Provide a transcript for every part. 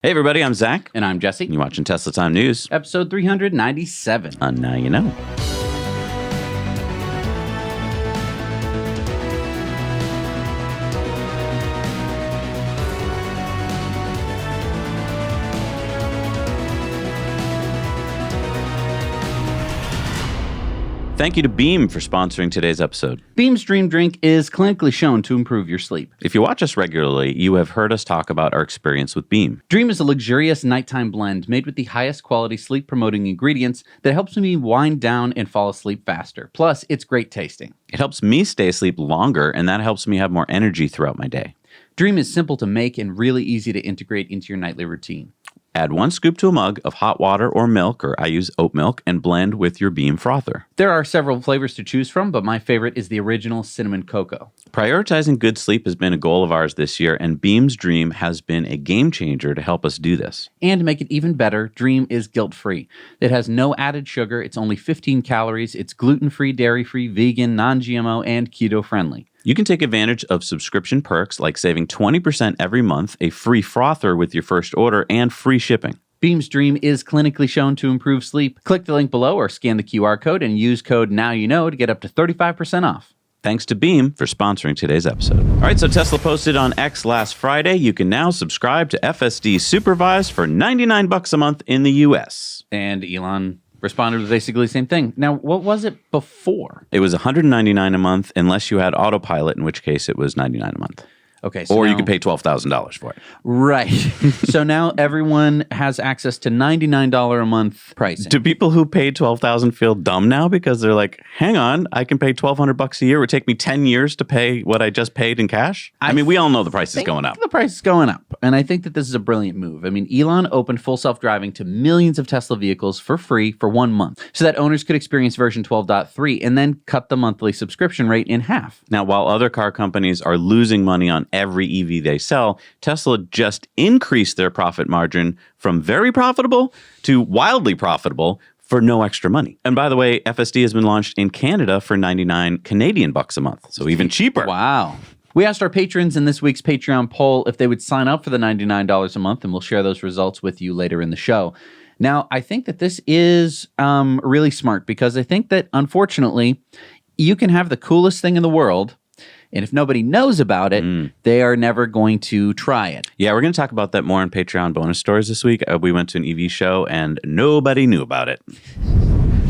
Hey everybody, I'm Zach. And I'm Jesse. You're watching Tesla Time News. Episode 397. Now you know. Thank you to Beam for sponsoring today's episode. Beam's Dream Drink is clinically shown to improve your sleep. If you watch us regularly, you have heard us talk about our experience with Beam. Dream is a luxurious nighttime blend made with the highest quality sleep-promoting ingredients that helps me wind down and fall asleep faster. Plus, it's great tasting. It helps me stay asleep longer, and that helps me have more energy throughout my day. Dream is simple to make and really easy to integrate into your nightly routine. Add 1 scoop to a mug of hot water or milk, or I use oat milk, and blend with your Beam frother. There are several flavors to choose from, but my favorite is the original cinnamon cocoa. Prioritizing good sleep has been a goal of ours this year, and Beam's Dream has been a game changer to help us do this. And to make it even better, Dream is guilt-free. It has no added sugar, it's only 15 calories, it's gluten-free, dairy-free, vegan, non-GMO, and keto-friendly. You can take advantage of subscription perks like saving 20% every month, a free frother with your first order, and free shipping. Beam's Dream is clinically shown to improve sleep. Click the link below or scan the QR code and use code NOWYOUKNOW to get up to 35% off. Thanks to Beam for sponsoring today's episode. All right, so Tesla posted on X last Friday. You can now subscribe to FSD Supervised for $99 a month in the US. And Elon responded with basically the same thing. Now, what was it before? It was $199 a month unless you had autopilot, in which case it was $99 a month. Okay, so or now, you could pay $12,000 for it. Right. So now everyone has access to $99 a month pricing. Do people who paid $12,000 feel dumb now because they're like, hang on, I can pay $1,200 a year. It would take me 10 years to pay what I just paid in cash? I mean, we all know the price is going up. The price is going up. And I think that this is a brilliant move. I mean, Elon opened full self-driving to millions of Tesla vehicles for free for 1 month so that owners could experience version 12.3 and then cut the monthly subscription rate in half. Now, while other car companies are losing money on every EV they sell, Tesla just increased their profit margin from very profitable to wildly profitable for no extra money. And by the way, FSD has been launched in Canada for 99 Canadian bucks a month, so even cheaper. Wow. We asked our patrons in this week's Patreon poll if they would sign up for the $99 a month, and we'll share those results with you later in the show. Now, I think that this is really smart because I think that, unfortunately, you can have the coolest thing in the world, and if nobody knows about it, they are never going to try it. Yeah, we're going to talk about that more in Patreon bonus stories this week. We went to an EV show and nobody knew about it.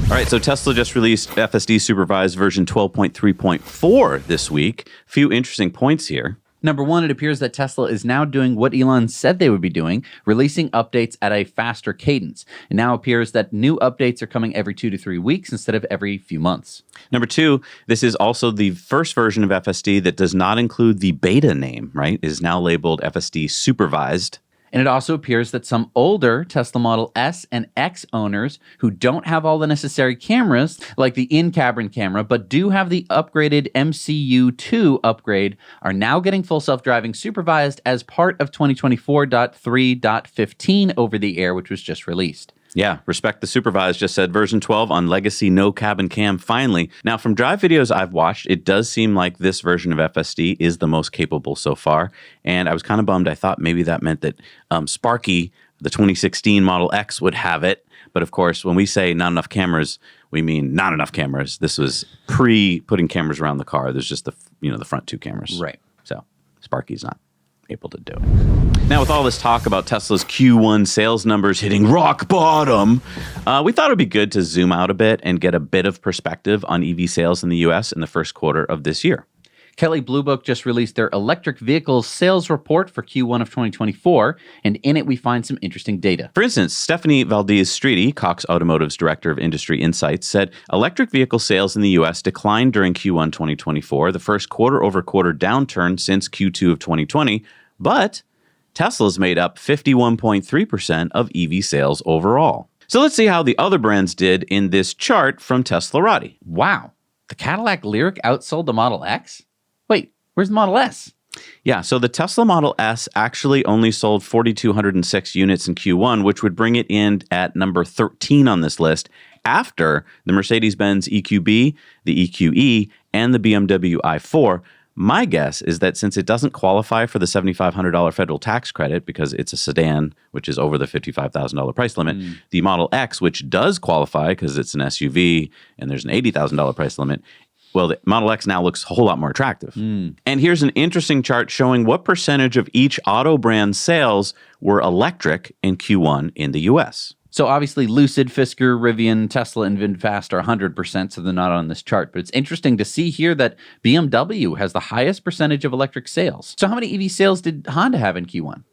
All right, so Tesla just released FSD Supervised version 12.3.4 this week. A few interesting points here. Number one, it appears that Tesla is now doing what Elon said they would be doing, releasing updates at a faster cadence. It now appears that new updates are coming every 2 to 3 weeks instead of every few months. Number two, this is also the first version of FSD that does not include the beta name, right? It is now labeled FSD Supervised. And it also appears that some older Tesla Model S and X owners who don't have all the necessary cameras, like the in-cabin camera, but do have the upgraded MCU2 upgrade, are now getting full self-driving supervised as part of 2024.3.15 over the air, which was just released. Yeah, Respect the Supervised just said version 12 on Legacy No Cabin Cam finally. Now, from drive videos I've watched, it does seem like this version of FSD is the most capable so far. And I was kind of bummed. I thought maybe that meant that Sparky, the 2016 Model X, would have it. But of course, when we say not enough cameras, we mean not enough cameras. This was pre-putting cameras around the car. There's just the front 2 cameras. Right. So Sparky's not able to do it. Now, with all this talk about Tesla's Q1 sales numbers hitting rock bottom, we thought it would be good to zoom out a bit and get a bit of perspective on EV sales in the U.S. in the first quarter of this year. Kelley Blue Book just released their electric vehicles sales report for Q1 of 2024, and in it we find some interesting data. For instance, Stephanie Valdez-Streety, Cox Automotive's Director of Industry Insights, said electric vehicle sales in the U.S. declined during Q1 2024, the first quarter-over-quarter downturn since Q2 of 2020, but Tesla's made up 51.3% of EV sales overall. So let's see how the other brands did in this chart from Teslarati. Wow, the Cadillac Lyriq outsold the Model X? Wait, where's the Model S? Yeah, so the Tesla Model S actually only sold 4,206 units in Q1, which would bring it in at number 13 on this list after the Mercedes-Benz EQB, the EQE, and the BMW i4. My guess is that since it doesn't qualify for the $7,500 federal tax credit because it's a sedan, which is over the $55,000 price limit, the Model X, which does qualify because it's an SUV and there's an $80,000 price limit, well, the Model X now looks a whole lot more attractive. And here's an interesting chart showing what percentage of each auto brand sales were electric in Q1 in the U.S. So obviously Lucid, Fisker, Rivian, Tesla, and VinFast are 100%, so they're not on this chart. But it's interesting to see here that BMW has the highest percentage of electric sales. So how many EV sales did Honda have in Q1?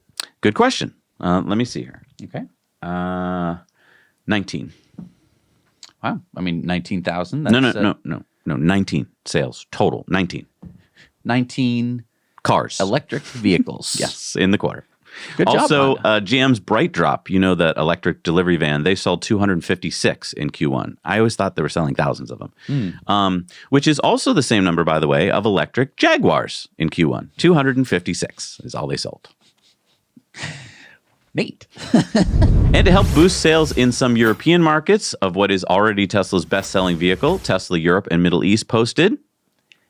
Good question. Let me see here. Okay. 19. Wow. I mean, 19,000. No, 19 sales total. 19 cars. Electric vehicles. Yes, in the quarter. Good job, also, Honda. GM's Bright Drop, you know, that electric delivery van, they sold 256 in Q1. I always thought they were selling thousands of them, which is also the same number, by the way, of electric Jaguars in Q1. 256 is all they sold. Neat. And to help boost sales in some European markets of what is already Tesla's best-selling vehicle, Tesla Europe and Middle East posted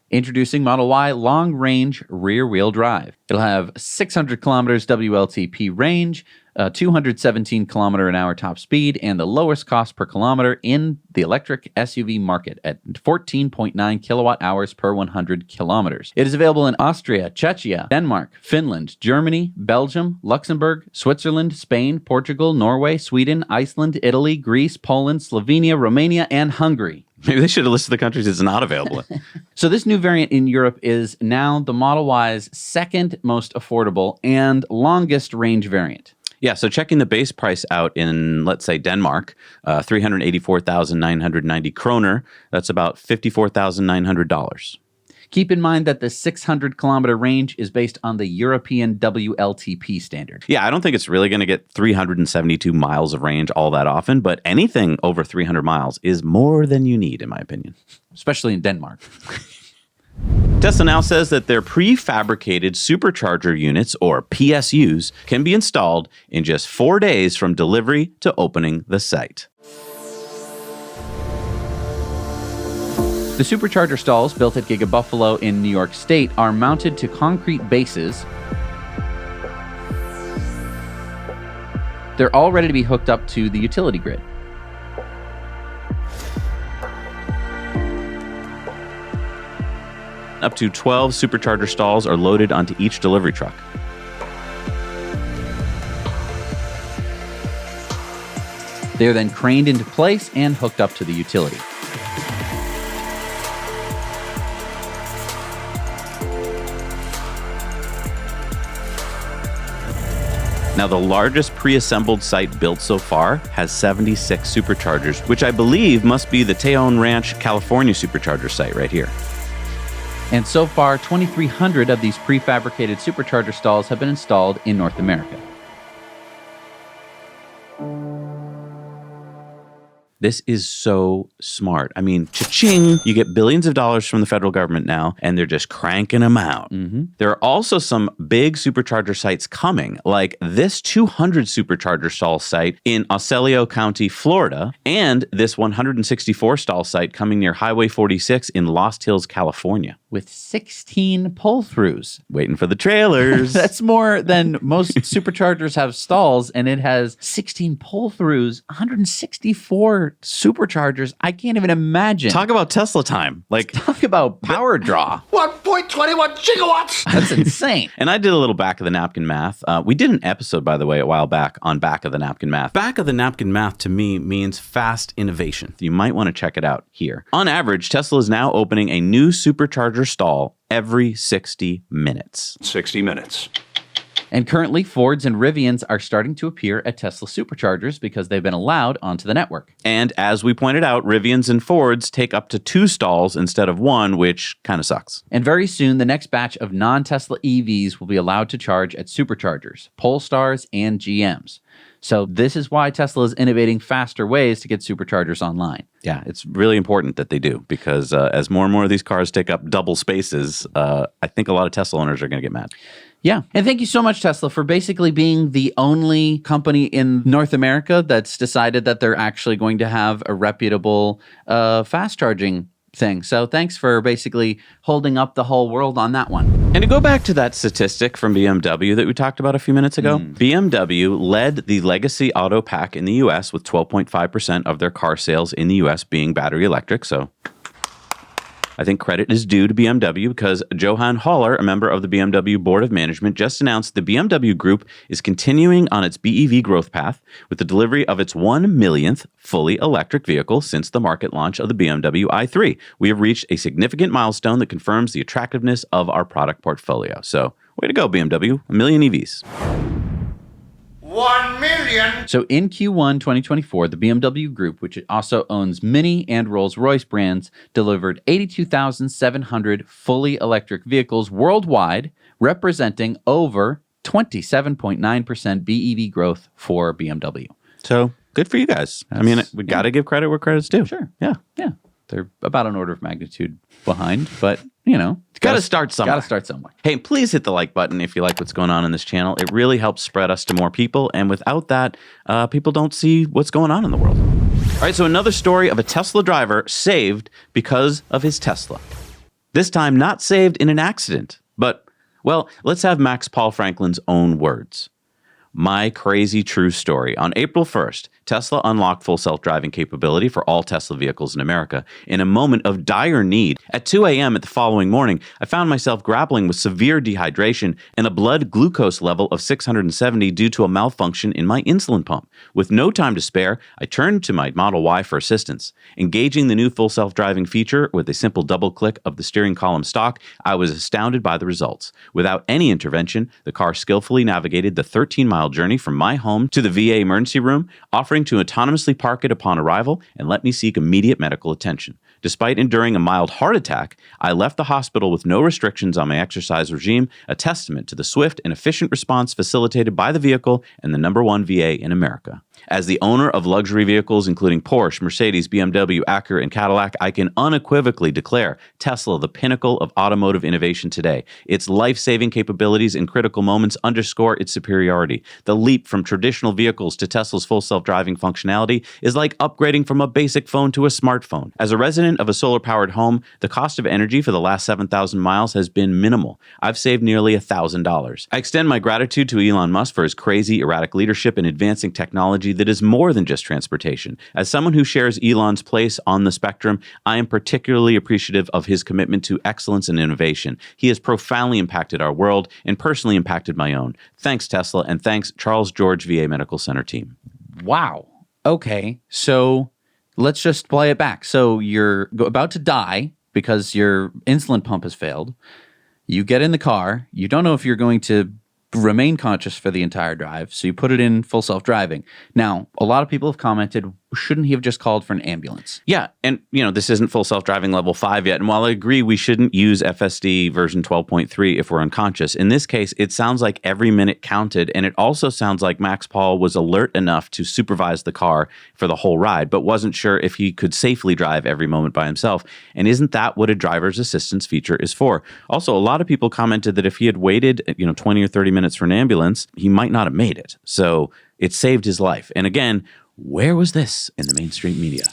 introducing Model Y long-range rear-wheel drive. It'll have 600 kilometers WLTP range, 217 kilometer an hour top speed, and the lowest cost per kilometer in the electric SUV market at 14.9 kilowatt hours per 100 kilometers. It is available in Austria, Czechia, Denmark, Finland, Germany, Belgium, Luxembourg, Switzerland, Spain, Portugal, Norway, Sweden, Iceland, Italy, Greece, Poland, Slovenia, Romania, and Hungary. Maybe they should have listed the countries it's not available in. So this new variant in Europe is now the Model Y's second most affordable and longest range variant. Yeah, so checking the base price out in, let's say, Denmark, 384,990 kroner, that's about $54,900. Keep in mind that the 600-kilometer range is based on the European WLTP standard. Yeah, I don't think it's really going to get 372 miles of range all that often, but anything over 300 miles is more than you need, in my opinion. Especially in Denmark. Tesla now says that their prefabricated supercharger units, or PSUs, can be installed in just 4 days from delivery to opening the site. The Supercharger stalls built at GigaBuffalo in New York State are mounted to concrete bases. They're all ready to be hooked up to the utility grid. Up to 12 Supercharger stalls are loaded onto each delivery truck. They are then craned into place and hooked up to the utility. Now, the largest pre-assembled site built so far has 76 Superchargers, which I believe must be the Tejon Ranch, California Supercharger site right here. And so far, 2,300 of these prefabricated Supercharger stalls have been installed in North America. This is so smart. I mean, cha-ching, you get billions of dollars from the federal government now, and they're just cranking them out. There are also some big supercharger sites coming, like this 200 supercharger stall site in Osceola County, Florida, and this 164 stall site coming near Highway 46 in Lost Hills, California. With 16 pull-throughs. Waiting for the trailers. That's more than most superchargers have stalls, and it has 16 pull-throughs, 164 superchargers. I can't even imagine. Talk about Tesla time. Talk about power draw. 1.21 gigawatts. That's insane. And I did a little back of the napkin math. We did an episode, by the way, a while back on back of the napkin math. Back of the napkin math to me means fast innovation. You might want to check it out here. On average, Tesla is now opening a new supercharger stall every 60 minutes. 60 minutes. And currently, Fords and Rivians are starting to appear at Tesla Superchargers because they've been allowed onto the network. And as we pointed out, Rivians and Fords take up to 2 stalls instead of 1, which kind of sucks. And very soon, the next batch of non-Tesla EVs will be allowed to charge at Superchargers, Polestars, and GMs. So this is why Tesla is innovating faster ways to get superchargers online. Yeah, it's really important that they do because as more and more of these cars take up double spaces, I think a lot of Tesla owners are going to get mad. Yeah. And thank you so much, Tesla, for basically being the only company in North America that's decided that they're actually going to have a reputable fast charging thing. So thanks for basically holding up the whole world on that one. And to go back to that statistic from BMW that we talked about a few minutes ago, BMW led the legacy auto pack in the US with 12.5% of their car sales in the US being battery electric. So I think credit is due to BMW because Johan Haller, a member of the BMW Board of Management, just announced the BMW Group is continuing on its BEV growth path with the delivery of its 1 millionth fully electric vehicle since the market launch of the BMW i3. We have reached a significant milestone that confirms the attractiveness of our product portfolio. So, way to go, BMW. 1 million EVs. 1 million. So in Q1 2024, the BMW Group, which also owns Mini and Rolls-Royce brands, delivered 82,700 fully electric vehicles worldwide, representing over 27.9% BEV growth for BMW. So, good for you guys. I mean, we got to give credit where credit's due. Sure. Yeah. Yeah. They're about an order of magnitude behind, but, you know. Got to start somewhere. Got to start somewhere. Hey, please hit the like button if you like what's going on in this channel. It really helps spread us to more people. And without that, people don't see what's going on in the world. All right, so another story of a Tesla driver saved because of his Tesla. This time, not saved in an accident, but, well, let's have Max Paul Franklin's own words. My crazy true story. On April 1st, Tesla unlocked full self-driving capability for all Tesla vehicles in America in a moment of dire need. At 2 a.m. the following morning, I found myself grappling with severe dehydration and a blood glucose level of 670 due to a malfunction in my insulin pump. With no time to spare, I turned to my Model Y for assistance. Engaging the new full self-driving feature with a simple double click of the steering column stalk, I was astounded by the results. Without any intervention, the car skillfully navigated the 13-mile journey from my home to the VA emergency room, offering to autonomously park it upon arrival and let me seek immediate medical attention. Despite enduring a mild heart attack, I left the hospital with no restrictions on my exercise regime, a testament to the swift and efficient response facilitated by the vehicle and the #1 VA in America. As the owner of luxury vehicles including Porsche, Mercedes, BMW, Acura, and Cadillac, I can unequivocally declare Tesla the pinnacle of automotive innovation today. Its life-saving capabilities in critical moments underscore its superiority. The leap from traditional vehicles to Tesla's full self-driving functionality is like upgrading from a basic phone to a smartphone. As a resident of a solar-powered home, the cost of energy for the last 7,000 miles has been minimal. I've saved nearly $1,000. I extend my gratitude to Elon Musk for his crazy, erratic leadership in advancing technology that is more than just transportation. As someone who shares Elon's place on the spectrum, I am particularly appreciative of his commitment to excellence and innovation. He has profoundly impacted our world and personally impacted my own. Thanks, Tesla, and thanks, Charles George VA Medical Center team. Wow. Okay, so let's just play it back. So you're about to die because your insulin pump has failed. You get in the car. You don't know if you're going to remain conscious for the entire drive, so you put it in full self-driving. Now, a lot of people have commented, shouldn't he have just called for an ambulance? Yeah, and this isn't full self-driving level 5 yet, and while I agree we shouldn't use FSD version 12.3 if we're unconscious, in this case, it sounds like every minute counted, and it also sounds like Max Paul was alert enough to supervise the car for the whole ride, but wasn't sure if he could safely drive every moment by himself, and isn't that what a driver's assistance feature is for? Also, a lot of people commented that if he had waited 20 or 30 minutes for an ambulance, he might not have made it. So it saved his life. And again, where was this in the mainstream media?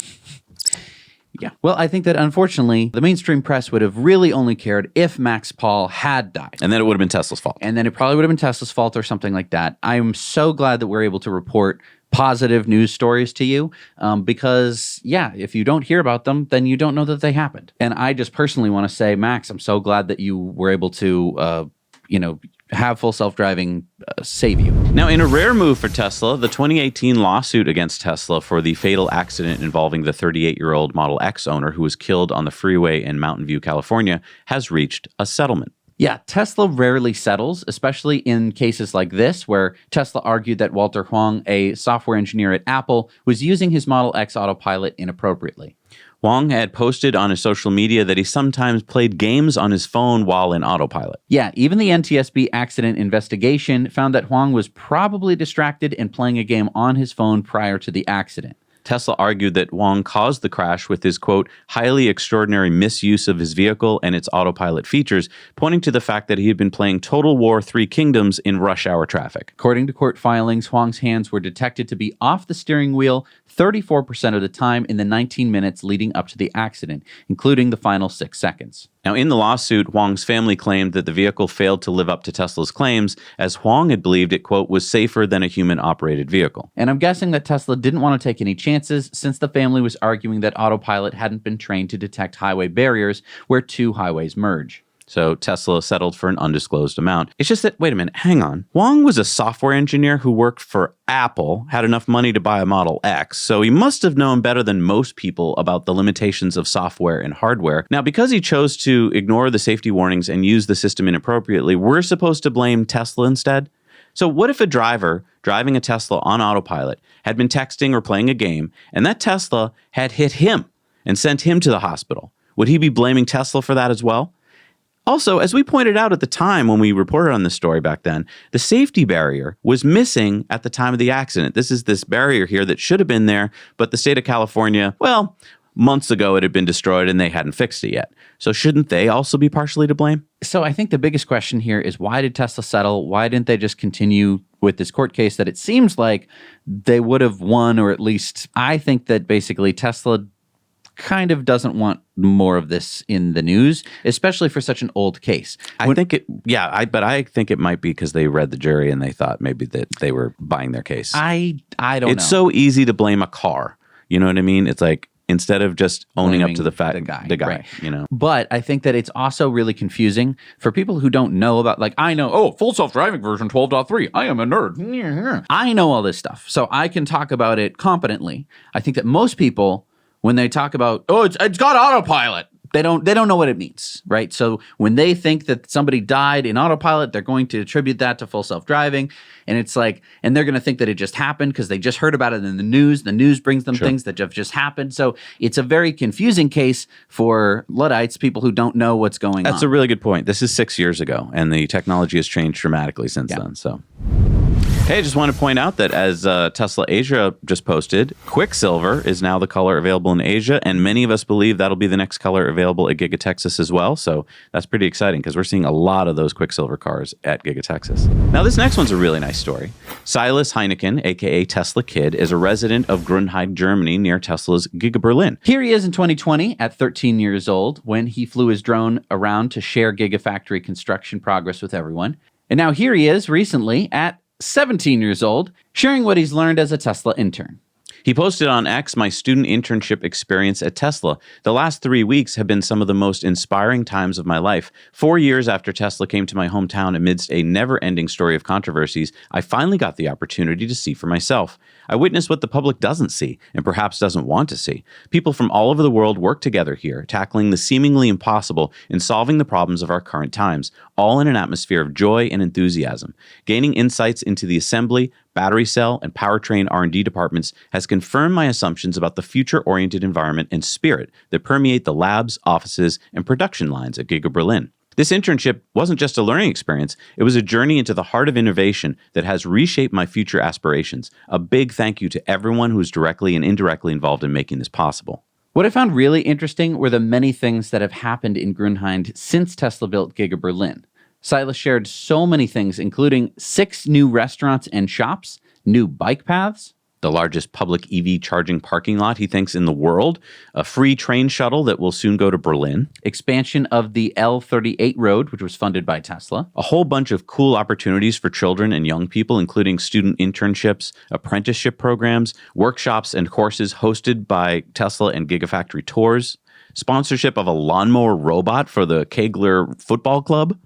Yeah. Well, I think that unfortunately, the mainstream press would have really only cared if Max Paul had died. And then it would have been Tesla's fault. And then it probably would have been Tesla's fault or something like that. I'm so glad that we're able to report positive news stories to you because, yeah, if you don't hear about them, then you don't know that they happened. And I just personally want to say, Max, I'm so glad that you were able to, have full self-driving save you. Now, in a rare move for Tesla, the 2018 lawsuit against Tesla for the fatal accident involving the 38-year-old Model X owner who was killed on the freeway in Mountain View, California, has reached a settlement. Yeah, Tesla rarely settles, especially in cases like this, where Tesla argued that Walter Huang, a software engineer at Apple, was using his Model X autopilot inappropriately. Huang had posted on his social media that he sometimes played games on his phone while in autopilot. Yeah, even the NTSB accident investigation found that Huang was probably distracted and playing a game on his phone prior to the accident. Tesla argued that Huang caused the crash with his, quote, highly extraordinary misuse of his vehicle and its autopilot features, pointing to the fact that he had been playing Total War Three Kingdoms in rush hour traffic. According to court filings, Huang's hands were detected to be off the steering wheel 34% of the time in the 19 minutes leading up to the accident, including the final 6 seconds. Now, in the lawsuit, Huang's family claimed that the vehicle failed to live up to Tesla's claims, as Huang had believed it, quote, was safer than a human-operated vehicle. And I'm guessing that Tesla didn't want to take any chances, since the family was arguing that autopilot hadn't been trained to detect highway barriers where two highways merge. So Tesla settled for an undisclosed amount. It's just that, wait a minute, hang on. Huang was a software engineer who worked for Apple, had enough money to buy a Model X, so he must have known better than most people about the limitations of software and hardware. Now, because he chose to ignore the safety warnings and use the system inappropriately, we're supposed to blame Tesla instead? So what if a driver driving a Tesla on autopilot had been texting or playing a game, and that Tesla had hit him and sent him to the hospital? Would he be blaming Tesla for that as well? Also, as we pointed out at the time when we reported on this story back then, the safety barrier was missing at the time of the accident. This is this barrier here that should have been there, but the state of California, well, months ago it had been destroyed and they hadn't fixed it yet. So shouldn't they also be partially to blame? So I think the biggest question here is, why did Tesla settle? Why didn't they just continue with this court case that it seems like they would have won, or at least I think that basically Tesla kind of doesn't want more of this in the news, especially for such an old case. I think it might be because they read the jury and they thought maybe that they were buying their case. I don't know. It's so easy to blame a car. You know what I mean? It's like, instead of just owning up to the fact, the guy, right. you know. But I think that it's also really confusing for people who don't know about, like, I know, full self-driving version 12.3. I am a nerd. I know all this stuff, so I can talk about it competently. I think that most people, when they talk about, it's got autopilot, they don't know what it means, right? So when they think that somebody died in autopilot, they're going to attribute that to full self-driving. And it's like, and they're going to think that it just happened because they just heard about it in the news. The news brings them things that have just happened. So it's a very confusing case for Luddites, people who don't know what's going on. That's a really good point. This is 6 years ago, and the technology has changed dramatically since then. So, hey, I just want to point out that as Tesla Asia just posted, Quicksilver is now the color available in Asia, and many of us believe that'll be the next color available at Giga Texas as well. So that's pretty exciting because we're seeing a lot of those Quicksilver cars at Giga Texas. Now, this next one's a really nice story. Silas Heineken, aka Tesla Kid, is a resident of Grunheide, Germany, near Tesla's GigaBerlin. Here he is in 2020 at 13 years old when he flew his drone around to share Gigafactory construction progress with everyone. And now here he is recently at 17 years old, sharing what he's learned as a Tesla intern. He posted on X, "My student internship experience at Tesla. The last 3 weeks have been some of the most inspiring times of my life. 4 years after Tesla came to my hometown amidst a never-ending story of controversies, I finally got the opportunity to see for myself. I witnessed what the public doesn't see, and perhaps doesn't want to see. People from all over the world work together here, tackling the seemingly impossible and solving the problems of our current times, all in an atmosphere of joy and enthusiasm. Gaining insights into the assembly, battery cell, and powertrain R&D departments has confirmed my assumptions about the future-oriented environment and spirit that permeate the labs, offices, and production lines at GigaBerlin. This internship wasn't just a learning experience, it was a journey into the heart of innovation that has reshaped my future aspirations. A big thank you to everyone who's directly and indirectly involved in making this possible." What I found really interesting were the many things that have happened in Grunheide since Tesla built GigaBerlin. Silas shared so many things, including 6 new restaurants and shops, new bike paths, the largest public EV charging parking lot, he thinks, in the world, a free train shuttle that will soon go to Berlin, expansion of the L38 road, which was funded by Tesla, a whole bunch of cool opportunities for children and young people, including student internships, apprenticeship programs, workshops and courses hosted by Tesla and Gigafactory tours, sponsorship of a lawnmower robot for the Kegler Football Club,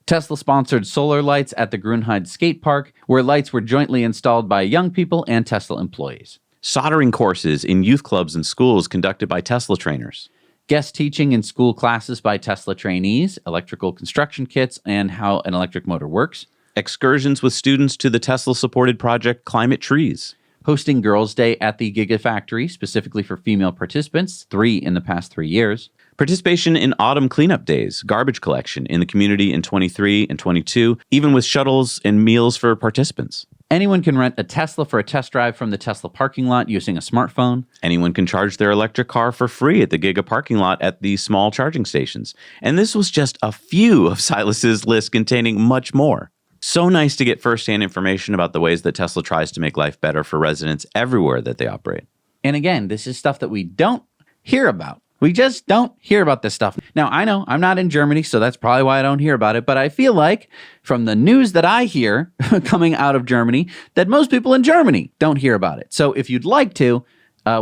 Tesla-sponsored solar lights at the Grunheide skate park, where lights were jointly installed by young people and Tesla employees. Soldering courses in youth clubs and schools conducted by Tesla trainers. Guest teaching in school classes by Tesla trainees, electrical construction kits, and how an electric motor works. Excursions with students to the Tesla-supported project Climate Trees. Hosting Girls' Day at the Gigafactory, specifically for female participants, 3 in the past 3 years. Participation in autumn cleanup days, garbage collection in the community in 23 and 22, even with shuttles and meals for participants. Anyone can rent a Tesla for a test drive from the Tesla parking lot using a smartphone. Anyone can charge their electric car for free at the Giga parking lot at these small charging stations. And this was just a few of Silas's list containing much more. So nice to get firsthand information about the ways that Tesla tries to make life better for residents everywhere that they operate. And again, this is stuff that we don't hear about. We just don't hear about this stuff. Now, I know I'm not in Germany, so that's probably why I don't hear about it. But I feel like from the news that I hear coming out of Germany, that most people in Germany don't hear about it. So if you'd like to,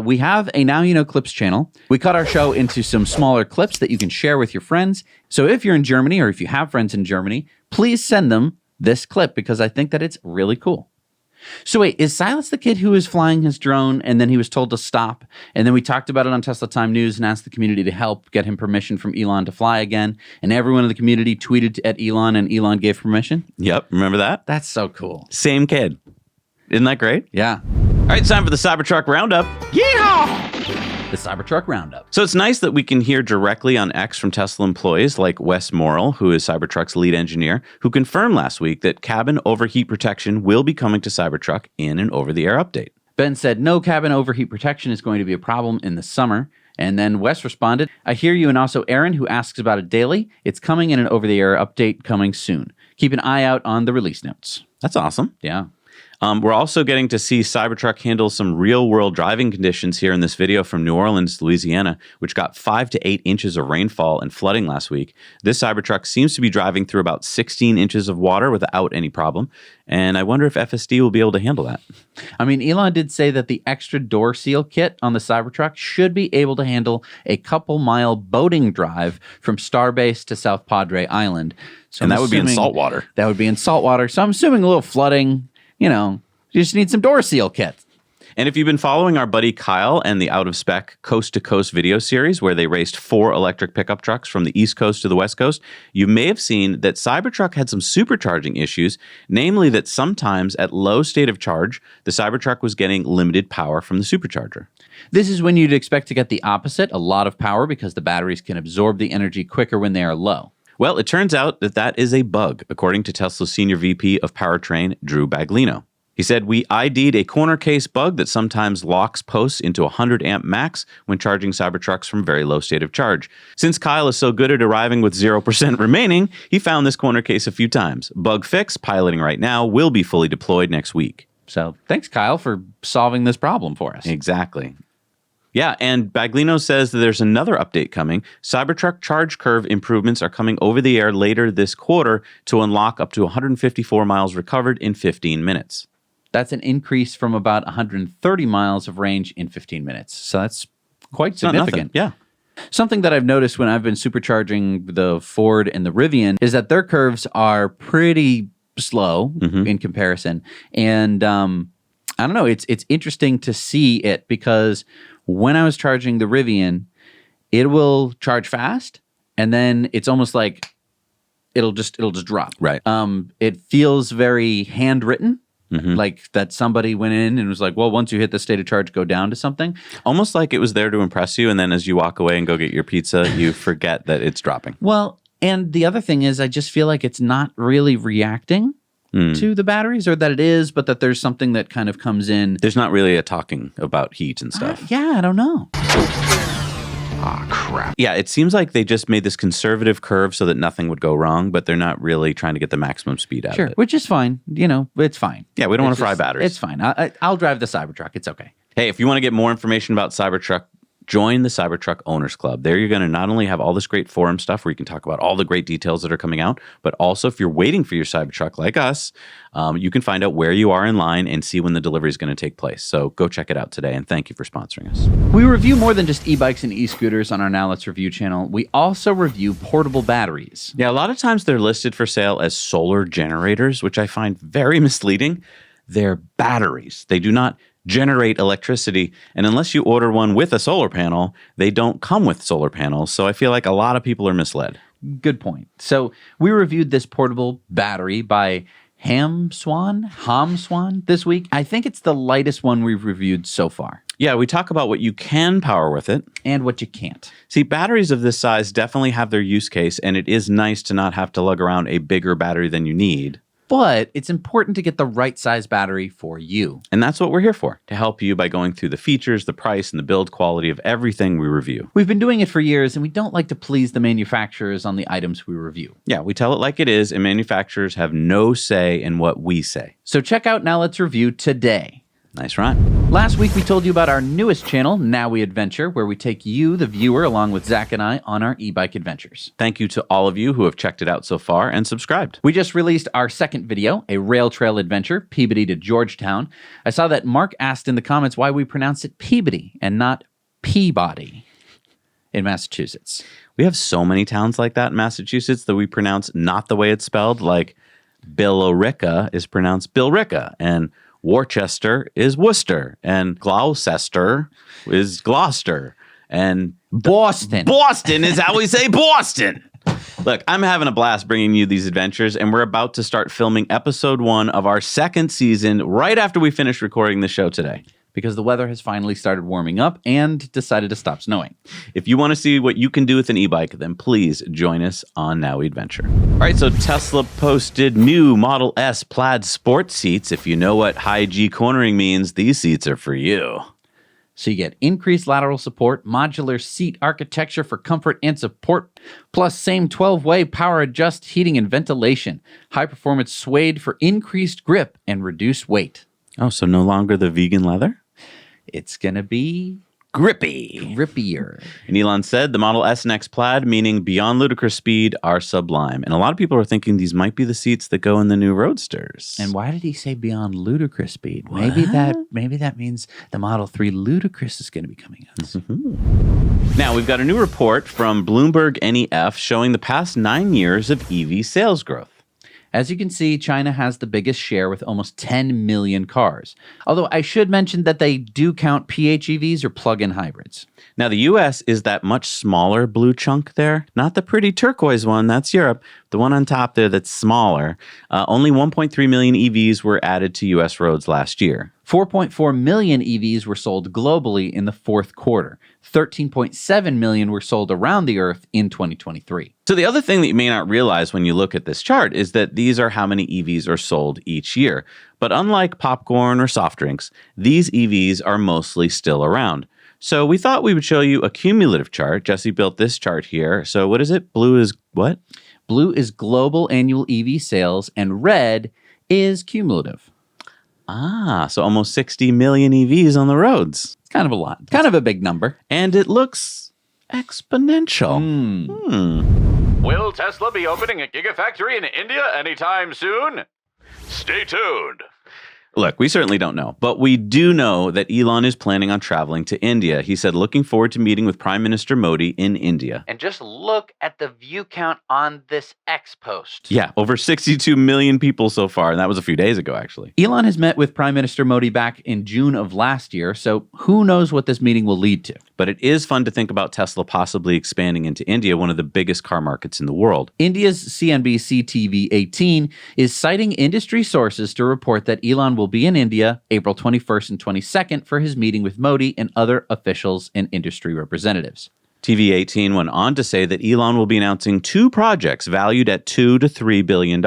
we have a Now You Know Clips channel. We cut our show into some smaller clips that you can share with your friends. So if you're in Germany or if you have friends in Germany, please send them this clip because I think that it's really cool. So wait, is Silas the kid who was flying his drone and then he was told to stop? And then we talked about it on Tesla Time News and asked the community to help get him permission from Elon to fly again. And everyone in the community tweeted at Elon and Elon gave permission? Yep, remember that? That's so cool. Same kid. Isn't that great? Yeah. All right, it's time for the Cybertruck Roundup. Yeehaw! The Cybertruck Roundup. So it's nice that we can hear directly on X from Tesla employees like Wes Morrill, who is Cybertruck's lead engineer, who confirmed last week that cabin overheat protection will be coming to Cybertruck in an over-the-air update. Ben said no cabin overheat protection is going to be a problem in the summer. And then Wes responded, I hear you, and also Aaron, who asks about it daily. It's coming in an over-the-air update coming soon. Keep an eye out on the release notes. That's awesome. Yeah. We're also getting to see Cybertruck handle some real-world driving conditions here in this video from New Orleans, Louisiana, which got 5 to 8 inches of rainfall and flooding last week. This Cybertruck seems to be driving through about 16 inches of water without any problem, and I wonder if FSD will be able to handle that. I mean, Elon did say that the extra door seal kit on the Cybertruck should be able to handle a couple-mile boating drive from Starbase to South Padre Island. So and that would be in saltwater. That would be in saltwater, so I'm assuming a little flooding. You know, you just need some door seal kit. And if you've been following our buddy Kyle and the Out of Spec Coast to Coast video series, where they raced 4 electric pickup trucks from the East Coast to the West Coast, you may have seen that Cybertruck had some supercharging issues, namely that sometimes at low state of charge, the Cybertruck was getting limited power from the Supercharger. This is when you'd expect to get the opposite, a lot of power, because the batteries can absorb the energy quicker when they are low. Well, it turns out that that is a bug, according to Tesla's Senior VP of Powertrain, Drew Baglino. He said, we ID'd a corner case bug that sometimes locks posts into 100 amp max when charging Cybertrucks from very low state of charge. Since Kyle is so good at arriving with 0% remaining, he found this corner case a few times. Bug fix, piloting right now, will be fully deployed next week. So thanks, Kyle, for solving this problem for us. Exactly. Yeah, and Baglino says that there's another update coming. Cybertruck charge curve improvements are coming over the air later this quarter to unlock up to 154 miles recovered in 15 minutes. That's an increase from about 130 miles of range in 15 minutes. So that's quite significant. Yeah. Something that I've noticed when I've been supercharging the Ford and the Rivian is that their curves are pretty slow in comparison. And I don't know, it's interesting to see it because when I was charging the Rivian, it will charge fast, and then it's almost like it'll just drop. Right. It feels very handwritten, like that somebody went in and was like, well, once you hit the state of charge, go down to something. Almost like it was there to impress you, and then as you walk away and go get your pizza, you forget that it's dropping. Well, and the other thing is I just feel like it's not really reacting to the batteries, or that it is, but that there's something that kind of comes in. There's not really a talking about heat and stuff. Yeah, I don't know. Ah, crap. Yeah, it seems like they just made this conservative curve so that nothing would go wrong, but they're not really trying to get the maximum speed out of it. Which is fine. You know, it's fine. Yeah, we don't want to fry batteries. It's fine. I'll drive the Cybertruck. It's okay. Hey, if you want to get more information about Cybertruck, join the Cybertruck Owners Club. There you're going to not only have all this great forum stuff where you can talk about all the great details that are coming out, but also if you're waiting for your Cybertruck like us, you can find out where you are in line and see when the delivery is going to take place. So go check it out today, and thank you for sponsoring us. We review more than just e-bikes and e-scooters on our Now Let's Review channel. We also review portable batteries. Yeah, a lot of times they're listed for sale as solar generators, which I find very misleading. They're batteries. They do not generate electricity, and unless you order one with a solar panel, they don't come with solar panels, so I feel like a lot of people are misled. Good point. So we reviewed this portable battery by HAMSWAN this week. I think it's the lightest one we've reviewed so far. Yeah, we talk about what you can power with it. And what you can't. See, batteries of this size definitely have their use case, and it is nice to not have to lug around a bigger battery than you need. but it's important to get the right size battery for you. And that's what we're here for, to help you by going through the features, the price, and the build quality of everything we review. We've been doing it for years, and we don't like to please the manufacturers on the items we review. Yeah, we tell it like it is, and manufacturers have no say in what we say. So check out Now Let's Review today. Nice run. Last week, we told you about our newest channel, Now We Adventure, where we take you, the viewer, along with Zach and I on our e-bike adventures. Thank you to all of you who have checked it out so far and subscribed. We just released our second video, a rail trail adventure, Peabody to Georgetown. I saw that Mark asked in the comments why we pronounce it Peabody and not Peabody in Massachusetts. We have so many towns like that in Massachusetts that we pronounce not the way it's spelled, like Billerica is pronounced Billerica, and Worcester is Worcester, and Gloucester is Gloucester, and Boston is how we say Boston. Look, I'm having a blast bringing you these adventures, and we're about to start filming episode 1 of our second season right after we finish recording the show today. Because the weather has finally started warming up and decided to stop snowing. If you want to see what you can do with an e-bike, then please join us on Now We Adventure. All right, so Tesla posted new Model S Plaid sport seats. If you know what high G cornering means, these seats are for you. So you get increased lateral support, modular seat architecture for comfort and support, plus same 12-way power adjust heating and ventilation, high-performance suede for increased grip and reduced weight. Oh, so no longer the vegan leather? It's going to be grippier. And Elon said the Model S and X Plaid, meaning beyond ludicrous speed, are sublime. And a lot of people are thinking these might be the seats that go in the new Roadsters. And why did he say beyond ludicrous speed? What? Maybe that means the Model 3 Ludicrous is going to be coming out. Now, we've got a new report from Bloomberg NEF showing the past 9 years of EV sales growth. As you can see, China has the biggest share with almost 10 million cars. Although I should mention that they do count PHEVs or plug-in hybrids. Now, the U.S. is that much smaller blue chunk there. Not the pretty turquoise one, that's Europe. The one on top there that's smaller. Only 1.3 million EVs were added to U.S. roads last year. 4.4 million EVs were sold globally in the fourth quarter. 13.7 million were sold around the Earth in 2023. So the other thing that you may not realize when you look at this chart is that these are how many EVs are sold each year. But unlike popcorn or soft drinks, these EVs are mostly still around. So we thought we would show you a cumulative chart. Jesse built this chart here. So what is it? Blue is what? Blue is global annual EV sales, and red is cumulative. Ah, so almost 60 million EVs on the roads. It's kind of a lot. Kind of a big number. And it looks exponential. Will Tesla be opening a Gigafactory in India anytime soon? Stay tuned. Look, we certainly don't know, but we do know that Elon is planning on traveling to India. He said looking forward to meeting with Prime Minister Modi in India. And just look at the view count on this X post. Yeah, over 62 million people so far, and that was a few days ago, actually. Elon has met with Prime Minister Modi back in June of last year, so who knows what this meeting will lead to. But it is fun to think about Tesla possibly expanding into India, one of the biggest car markets in the world. India's CNBC TV 18 is citing industry sources to report that Elon will be in India April 21st and 22nd for his meeting with Modi and other officials and industry representatives. TV 18 went on to say that Elon will be announcing 2 projects valued at $2 to $3 billion.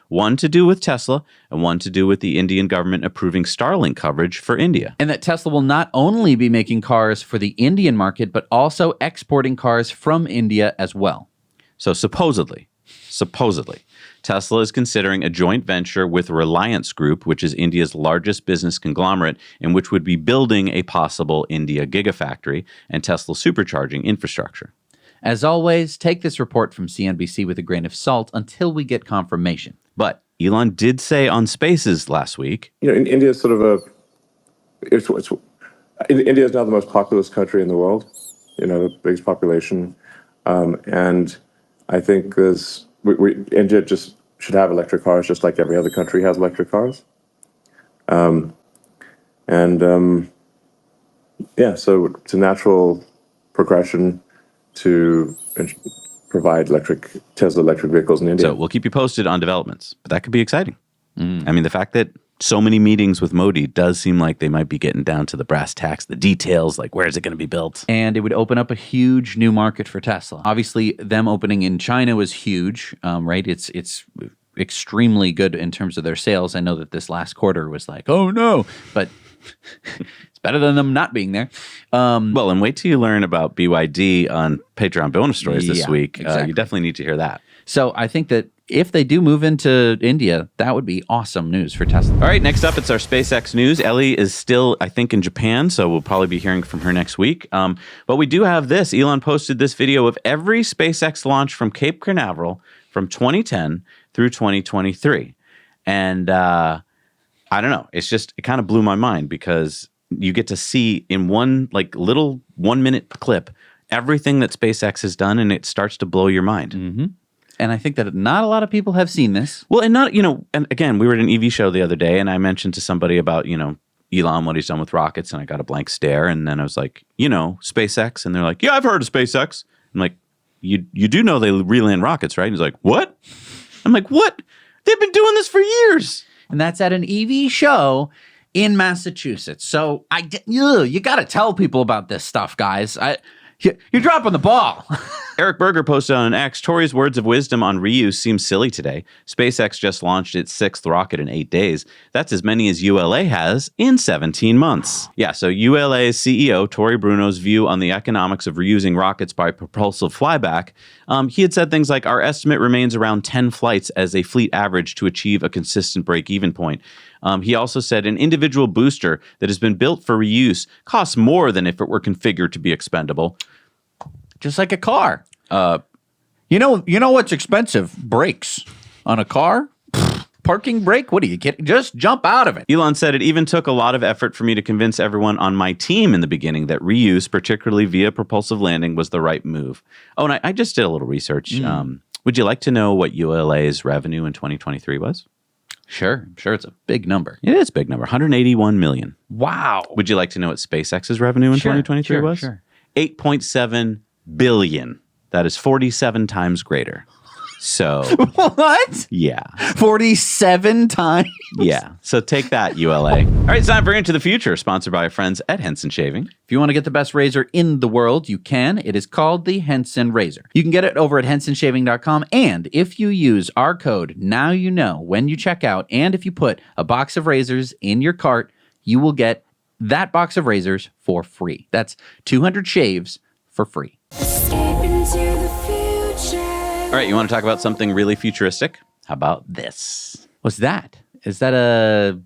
One to do with Tesla and one to do with the Indian government approving Starlink coverage for India. And that Tesla will not only be making cars for the Indian market, but also exporting cars from India as well. So supposedly, Tesla is considering a joint venture with Reliance Group, which is India's largest business conglomerate, and which would be building a possible India gigafactory and Tesla supercharging infrastructure. As always, take this report from CNBC with a grain of salt until we get confirmation. But Elon did say on Spaces last week, India is sort of India is now the most populous country in the world, the biggest population. And I think India just should have electric cars just like every other country has electric cars. So it's a natural progression to provide Tesla electric vehicles in India. So we'll keep you posted on developments, but that could be exciting. I mean, the fact that so many meetings with Modi does seem like they might be getting down to the brass tacks, the details, like where is it going to be built? And it would open up a huge new market for Tesla. Obviously, them opening in China was huge, right? It's extremely good in terms of their sales. I know that this last quarter was like, oh no, but it's better than them not being there. Well, and wait till you learn about BYD on Patreon bonus stories this week. exactly. You definitely need to hear that. So I think that if they do move into India, that would be awesome news for Tesla. All right, next up, it's our SpaceX news. Ellie is still, I think, in Japan, so we'll probably be hearing from her next week. But we do have this. Elon posted this video of every SpaceX launch from Cape Canaveral from 2010 through 2023. And I don't know. It kind of blew my mind because you get to see in one little 1 minute clip everything that SpaceX has done, and it starts to blow your mind. Mm-hmm. And I think that not a lot of people have seen this. Well, and and again, we were at an EV show the other day, and I mentioned to somebody about, Elon, what he's done with rockets, and I got a blank stare. And then I was like, SpaceX. And they're like, yeah, I've heard of SpaceX. I'm like, you do know they reland rockets, right? And he's like, what? I'm like, what? They've been doing this for years. And that's at an EV show in Massachusetts. So you got to tell people about this stuff, guys. You're dropping the ball. Eric Berger posted on X, Tori's words of wisdom on reuse seem silly today. SpaceX just launched its 6th rocket in 8 days. That's as many as ULA has in 17 months. Yeah, so ULA's CEO, Tori Bruno's view on the economics of reusing rockets by propulsive flyback, he had said things like, our estimate remains around 10 flights as a fleet average to achieve a consistent break-even point. He also said an individual booster that has been built for reuse costs more than if it were configured to be expendable. Just like a car. You know what's expensive? Brakes on a car? Parking brake? What are you kidding? Just jump out of it. Elon said it even took a lot of effort for me to convince everyone on my team in the beginning that reuse, particularly via propulsive landing, was the right move. Oh, and I just did a little research. Would you like to know what ULA's revenue in 2023 was? Sure. It's a big number. It is a big number, 181 million. Wow. Would you like to know what SpaceX's revenue in 2023 was? Sure. 8.7 billion. That is 47 times greater. So what? Yeah. 47 times? Yeah. So take that, ULA. All right, it's time for Into the Future, sponsored by our friends at Henson Shaving. If you want to get the best razor in the world, you can. It is called the Henson Razor. You can get it over at hensonshaving.com. And if you use our code, Now You Know, when you check out, and if you put a box of razors in your cart, you will get that box of razors for free. That's 200 shaves for free. All right, you want to talk about something really futuristic? How about this? What's that? Is that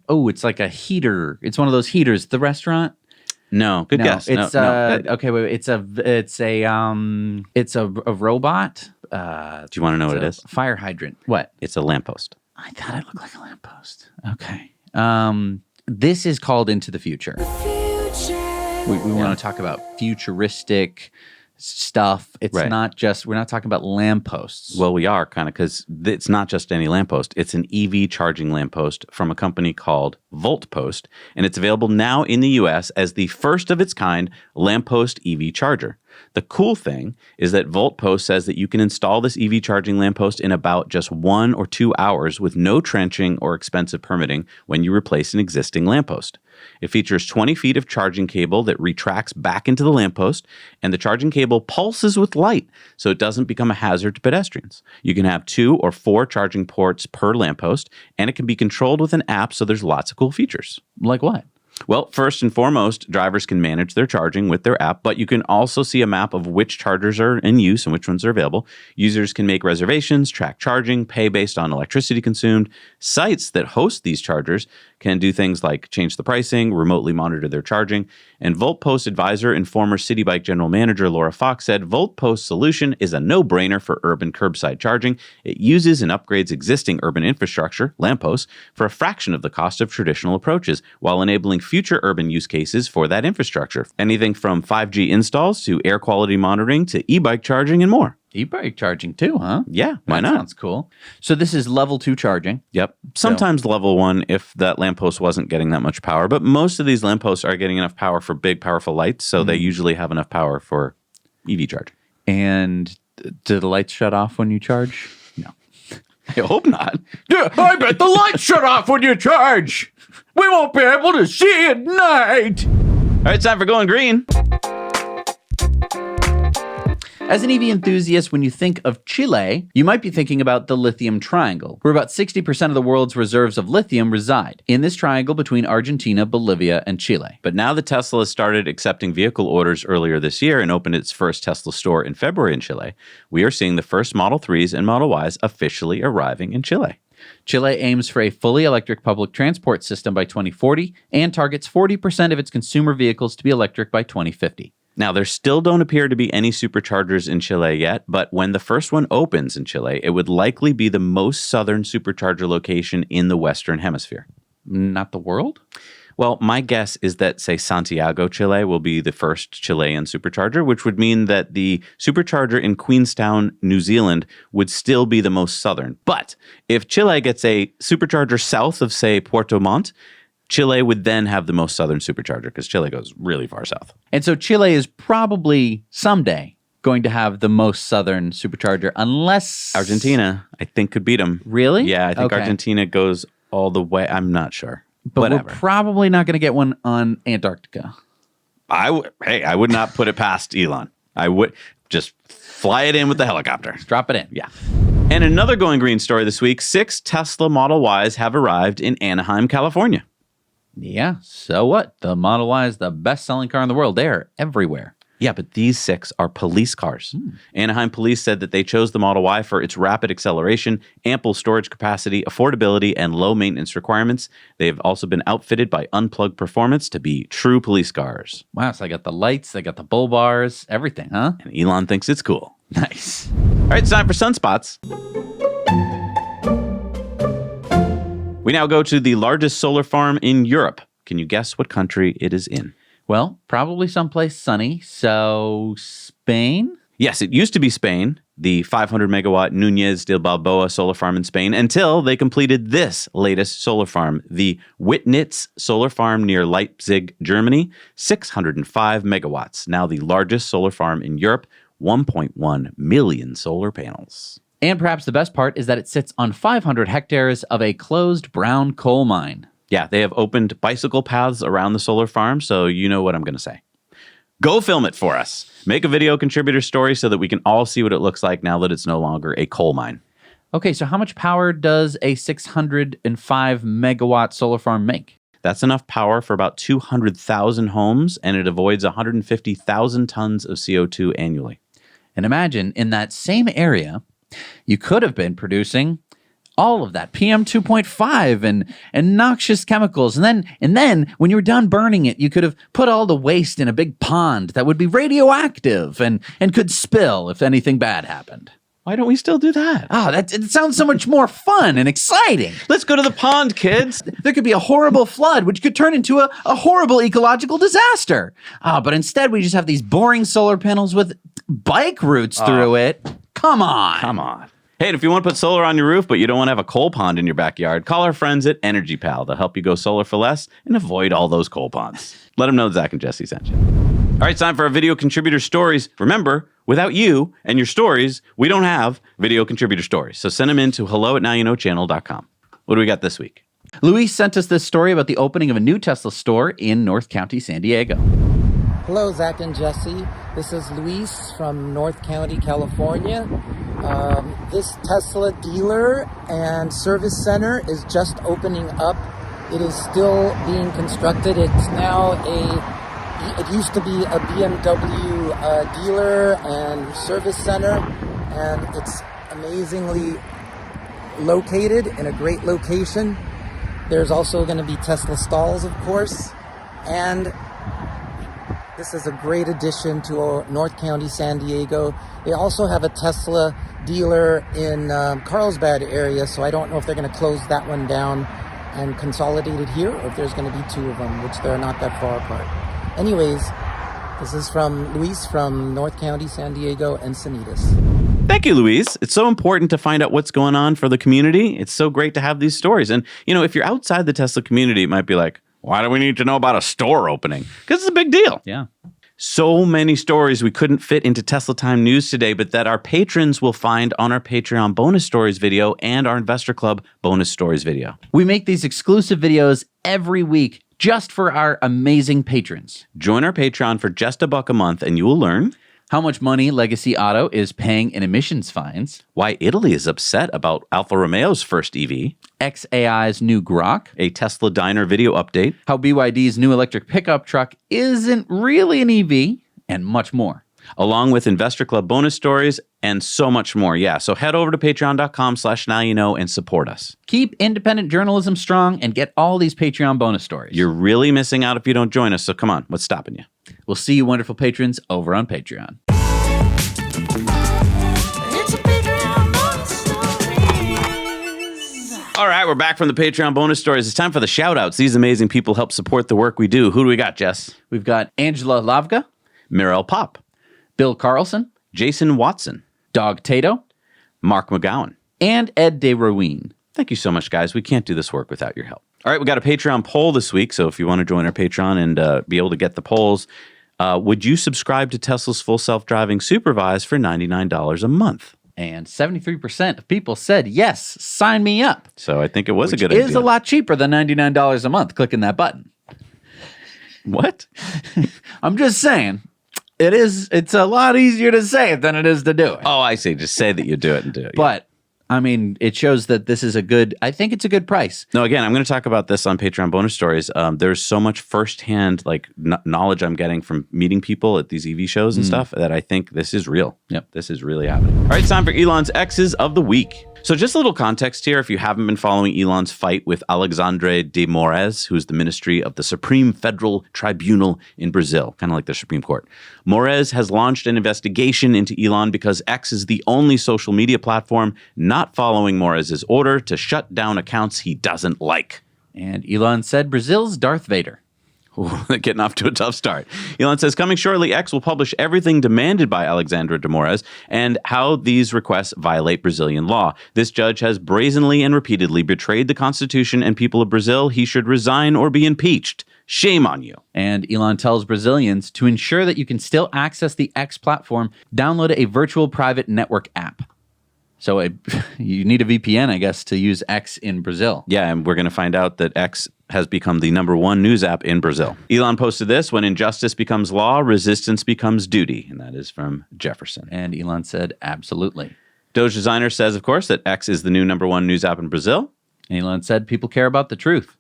it's like a heater. It's one of those heaters at the restaurant? No, good guess. It's no. Okay, wait. It's a robot. Do you want to know what it is? Fire hydrant. What? It's a lamppost. I thought it looked like a lamppost. Okay. This is called Into the Future. We want to talk about futuristic stuff. It's not just, we're not talking about lampposts. Well, we are kind of, because it's not just any lamppost. It's an EV charging lamppost from a company called VoltPost, and it's available now in the US as the first of its kind lamppost EV charger. The cool thing is that VoltPost says that you can install this EV charging lamppost in about just 1 or 2 hours with no trenching or expensive permitting when you replace an existing lamppost. It features 20 feet of charging cable that retracts back into the lamppost, and the charging cable pulses with light so it doesn't become a hazard to pedestrians. You can have 2 or 4 charging ports per lamppost, and it can be controlled with an app, so there's lots of cool features. Like what? Well, first and foremost, drivers can manage their charging with their app, but you can also see a map of which chargers are in use and which ones are available. Users can make reservations, track charging, pay based on electricity consumed. Sites that host these chargers can do things like change the pricing, remotely monitor their charging. And VoltPost advisor and former City Bike general manager Laura Fox said, VoltPost's solution is a no-brainer for urban curbside charging. It uses and upgrades existing urban infrastructure, lampposts, for a fraction of the cost of traditional approaches, while enabling future urban use cases for that infrastructure. Anything from 5G installs to air quality monitoring to e-bike charging and more. E-bike charging too, huh? Yeah, why not? Sounds cool. So this is level 2 charging. Yep. Sometimes level 1 if that lamppost wasn't getting that much power, but most of these lampposts are getting enough power for big, powerful lights, so they usually have enough power for EV charging. And do the lights shut off when you charge? No. I hope not. Yeah, I bet the lights shut off when you charge. We won't be able to see at night. All right, it's time for Going Green. As an EV enthusiast, when you think of Chile, you might be thinking about the lithium triangle, where about 60% of the world's reserves of lithium reside, in this triangle between Argentina, Bolivia, and Chile. But now that Tesla started accepting vehicle orders earlier this year and opened its first Tesla store in February in Chile, we are seeing the first Model 3s and Model Ys officially arriving in Chile. Chile aims for a fully electric public transport system by 2040 and targets 40% of its consumer vehicles to be electric by 2050. Now, there still don't appear to be any superchargers in Chile yet, but when the first one opens in Chile, it would likely be the most southern supercharger location in the Western Hemisphere. Not the world? Well, my guess is that, say, Santiago, Chile will be the first Chilean supercharger, which would mean that the supercharger in Queenstown, New Zealand would still be the most southern. But if Chile gets a supercharger south of, say, Puerto Montt, Chile would then have the most southern supercharger because Chile goes really far south. And so Chile is probably someday going to have the most southern supercharger unless... Argentina, I think, could beat them. Really? Yeah, I think Okay. Argentina goes all the way. I'm not sure. But Whatever. we're probably not going to get one on Antarctica. I would not put it past Elon. I would just fly it in with the helicopter. Drop it in. Yeah. And another going green story this week, 6 Tesla Model Ys have arrived in Anaheim, California. Yeah, so what? The Model Y is the best-selling car in the world. They're everywhere. Yeah, but these 6 are police cars. Anaheim police said that they chose the Model Y for its rapid acceleration, ample storage capacity, affordability, and low maintenance requirements. They've also been outfitted by Unplugged Performance to be true police cars. Wow, so I got the lights, they got the bull bars, everything, huh? And Elon thinks it's cool. Nice. All right, it's time for Sunspots. We now go to the largest solar farm in Europe. Can you guess what country it is in? Well, probably someplace sunny, so Spain? Yes, it used to be Spain, the 500 megawatt Núñez de Balboa solar farm in Spain, until they completed this latest solar farm, the Wittnitz solar farm near Leipzig, Germany, 605 megawatts. Now the largest solar farm in Europe, 1.1 million solar panels. And perhaps the best part is that it sits on 500 hectares of a closed brown coal mine. Yeah, they have opened bicycle paths around the solar farm, so you know what I'm going to say. Go film it for us. Make a video contributor story so that we can all see what it looks like now that it's no longer a coal mine. Okay, so how much power does a 605 megawatt solar farm make? That's enough power for about 200,000 homes, and it avoids 150,000 tons of CO2 annually. And imagine, in that same area, you could have been producing all of that PM 2.5 and noxious chemicals. And then when you were done burning it, you could have put all the waste in a big pond that would be radioactive and could spill if anything bad happened. Why don't we still do that? It sounds so much more fun and exciting. Let's go to the pond, kids. There could be a horrible flood, which could turn into a horrible ecological disaster. But instead, we just have these boring solar panels with bike routes through it. Come on. Come on. Hey, and if you want to put solar on your roof, but you don't want to have a coal pond in your backyard, call our friends at Energy Pal. They'll help you go solar for less and avoid all those coal ponds. Let them know Zach and Jesse sent you. All right, it's time for our video contributor stories. Remember, without you and your stories, we don't have video contributor stories. So send them in to hello@nowyouknowchannel.com. What do we got this week? Luis sent us this story about the opening of a new Tesla store in North County, San Diego. Hello, Zach and Jesse. This is Luis from North County, California. This Tesla dealer and service center is just opening up. It is still being constructed. It's now it used to be a BMW dealer and service center, and it's amazingly located in a great location. There's also going to be Tesla stalls, of course, and this is a great addition to North County, San Diego. They also have a Tesla dealer in Carlsbad area, so I don't know if they're going to close that one down and consolidate it here, or if there's going to be 2 of them, which they're not that far apart. Anyways, this is from Luis from North County, San Diego, Encinitas. Thank you, Luis. It's so important to find out what's going on for the community. It's so great to have these stories. And, you know, if you're outside the Tesla community, it might be like, why do we need to know about a store opening? Because it's a big deal. Yeah. So many stories we couldn't fit into Tesla Time News today, but that our patrons will find on our Patreon bonus stories video and our Investor Club bonus stories video. We make these exclusive videos every week just for our amazing patrons. Join our Patreon for just $1 a month and you will learn How much money Legacy Auto is paying in emissions fines. Why Italy is upset about Alfa Romeo's first EV. XAI's new Grok. A Tesla diner video update. How BYD's new electric pickup truck isn't really an EV. And much more. Along with Investor Club bonus stories and so much more. Yeah, so head over to patreon.com/nowyouknow and support us. Keep independent journalism strong and get all these Patreon bonus stories. You're really missing out if you don't join us, so come on, what's stopping you? We'll see you wonderful patrons over on Patreon. All right, we're back from the Patreon bonus stories. It's time for the shout-outs. These amazing people help support the work we do. Who do we got, Jess? We've got Angela Lavga, Mirel Pop, Bill Carlson, Jason Watson, Dog Tato, Mark McGowan, and Ed De Ruin. Thank you so much, guys. We can't do this work without your help. All right, we got a Patreon poll this week, so if you want to join our Patreon and be able to get the polls, would you subscribe to Tesla's full self-driving Supervise for $99 a month? And 73% of people said, yes, sign me up. So I think it was Which a good idea. It is a lot cheaper than $99 a month clicking that button. What? I'm just saying. It's a lot easier to say it than it is to do it. Oh, I see. Just say that you do it and do it. But, I mean, it shows that this is I think it's a good price. No, again, I'm going to talk about this on Patreon bonus stories. There's so much firsthand knowledge I'm getting from meeting people at these EV shows and stuff that I think this is real. Yep. This is really happening. All right, it's time for Elon's X's of the week. So just a little context here, if you haven't been following Elon's fight with Alexandre de Moraes, who's the Ministry of the Supreme Federal Tribunal in Brazil, kind of like the Supreme Court. Moraes has launched an investigation into Elon because X is the only social media platform not following Moraes' order to shut down accounts he doesn't like. And Elon said Brazil's Darth Vader. Ooh, getting off to a tough start. Elon says, coming shortly, X will publish everything demanded by Alexandre de Moraes and how these requests violate Brazilian law. This judge has brazenly and repeatedly betrayed the Constitution and people of Brazil. He should resign or be impeached. Shame on you. And Elon tells Brazilians to ensure that you can still access the X platform, download a virtual private network app. So you need a VPN, I guess, to use X in Brazil. Yeah, and we're going to find out that X has become the #1 news app in Brazil. Elon posted this: when injustice becomes law, resistance becomes duty. And that is from Jefferson. And Elon said, absolutely. Doge Designer says, of course, that X is the new #1 news app in Brazil. And Elon said, people care about the truth.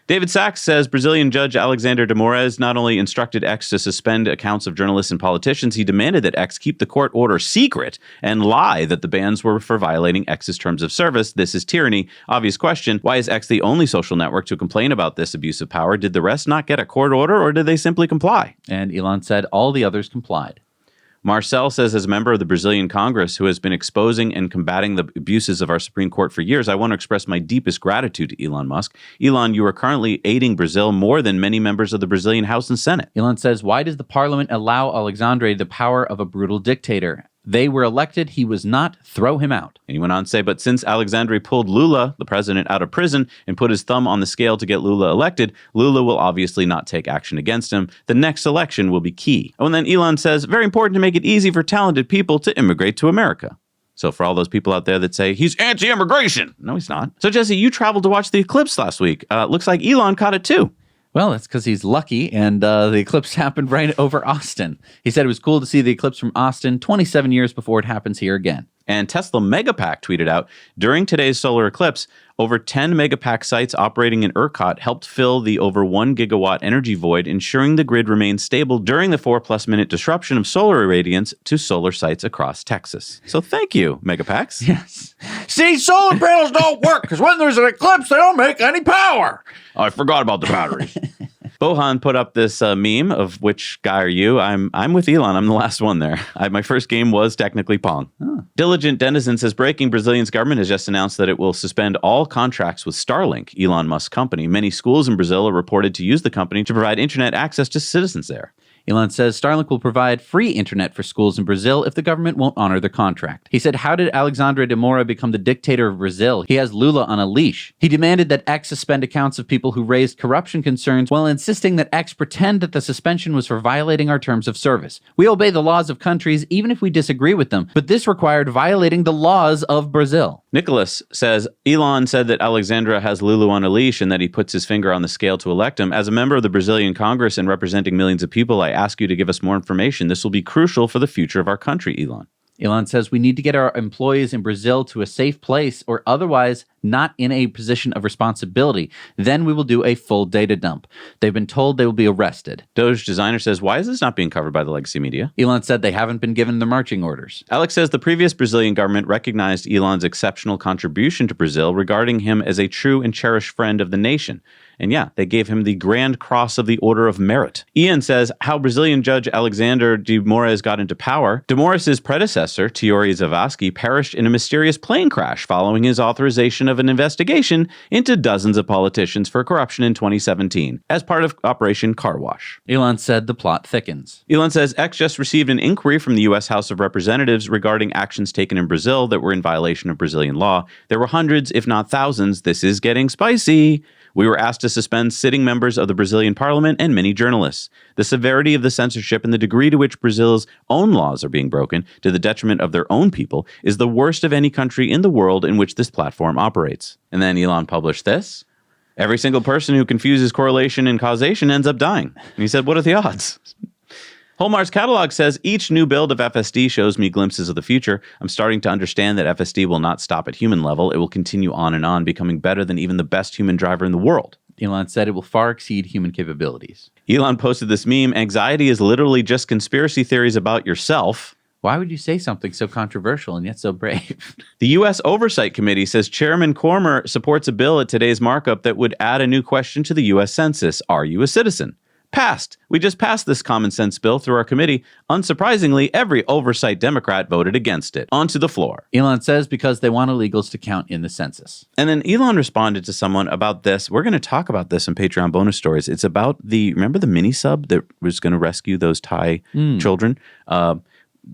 David Sachs says Brazilian judge Alexandre de Moraes not only instructed X to suspend accounts of journalists and politicians, he demanded that X keep the court order secret and lie that the bans were for violating X's terms of service. This is tyranny. Obvious question, why is X the only social network to complain about this abuse of power? Did the rest not get a court order, or did they simply comply? And Elon said all the others complied. Marcel says, as a member of the Brazilian Congress who has been exposing and combating the abuses of our Supreme Court for years, I want to express my deepest gratitude to Elon Musk. Elon, you are currently aiding Brazil more than many members of the Brazilian House and Senate. Elon says, why does the parliament allow Alexandre the power of a brutal dictator? They were elected. He was not. Throw him out. And he went on to say, but since Alexandre pulled Lula, the president, out of prison and put his thumb on the scale to get Lula elected, Lula will obviously not take action against him. The next election will be key. Oh, and then Elon says, very important to make it easy for talented people to immigrate to America. So for all those people out there that say, he's anti-immigration. No, he's not. So Jesse, you traveled to watch the eclipse last week. Looks like Elon caught it too. Well, that's because he's lucky, and the eclipse happened right over Austin. He said it was cool to see the eclipse from Austin 27 years before it happens here again. And Tesla Megapack tweeted out, during today's solar eclipse, over 10 Megapack sites operating in ERCOT helped fill the over 1 gigawatt energy void, ensuring the grid remained stable during the 4+ minute disruption of solar irradiance to solar sites across Texas. So thank you, Megapacks. Yes. See, solar panels don't work because when there's an eclipse, they don't make any power. Oh, I forgot about the batteries. Bohan put up this meme of which guy are you? I'm with Elon. I'm the last one there. My first game was technically Pong. Oh. Diligent Denizen says, breaking, Brazilian's government has just announced that it will suspend all contracts with Starlink, Elon Musk's company. Many schools in Brazil are reported to use the company to provide internet access to citizens there. Elon says Starlink will provide free internet for schools in Brazil if the government won't honor the contract. He said, how did Alexandre de Moura become the dictator of Brazil? He has Lula on a leash. He demanded that X suspend accounts of people who raised corruption concerns while insisting that X pretend that the suspension was for violating our terms of service. We obey the laws of countries even if we disagree with them, but this required violating the laws of Brazil. Nicholas says, Elon said that Alexandra has Lulu on a leash and that he puts his finger on the scale to elect him. As a member of the Brazilian Congress and representing millions of people, I ask you to give us more information. This will be crucial for the future of our country, Elon. Elon says we need to get our employees in Brazil to a safe place or otherwise not in a position of responsibility. Then we will do a full data dump. They've been told they will be arrested. Doge Designer says, why is this not being covered by the legacy media? Elon said they haven't been given the marching orders. Alex says the previous Brazilian government recognized Elon's exceptional contribution to Brazil, regarding him as a true and cherished friend of the nation. And yeah, they gave him the Grand Cross of the Order of Merit. Ian says how Brazilian judge Alexander de Moraes got into power. De Moraes' predecessor, Tiori Zavascki, perished in a mysterious plane crash following his authorization of an investigation into dozens of politicians for corruption in 2017 as part of Operation Car Wash. Elon said the plot thickens. Elon says X just received an inquiry from the U.S. House of Representatives regarding actions taken in Brazil that were in violation of Brazilian law. There were hundreds, if not thousands. This is getting spicy. We were asked to suspend sitting members of the Brazilian parliament and many journalists. The severity of the censorship and the degree to which Brazil's own laws are being broken to the detriment of their own people is the worst of any country in the world in which this platform operates. And then Elon published this. Every single person who confuses correlation and causation ends up dying. And he said, what are the odds? Holmar's catalog says, each new build of FSD shows me glimpses of the future. I'm starting to understand that FSD will not stop at human level. It will continue on and on, becoming better than even the best human driver in the world. Elon said it will far exceed human capabilities. Elon posted this meme, anxiety is literally just conspiracy theories about yourself. Why would you say something so controversial and yet so brave? The U.S. Oversight Committee says Chairman Cormer supports a bill at today's markup that would add a new question to the U.S. Census. Are you a citizen? Passed. We just passed this common sense bill through our committee. Unsurprisingly, every oversight Democrat voted against it. Onto the floor. Elon says because they want illegals to count in the census. And then Elon responded to someone about this. We're going to talk about this in Patreon bonus stories. It's about remember the mini sub that was going to rescue those Thai children?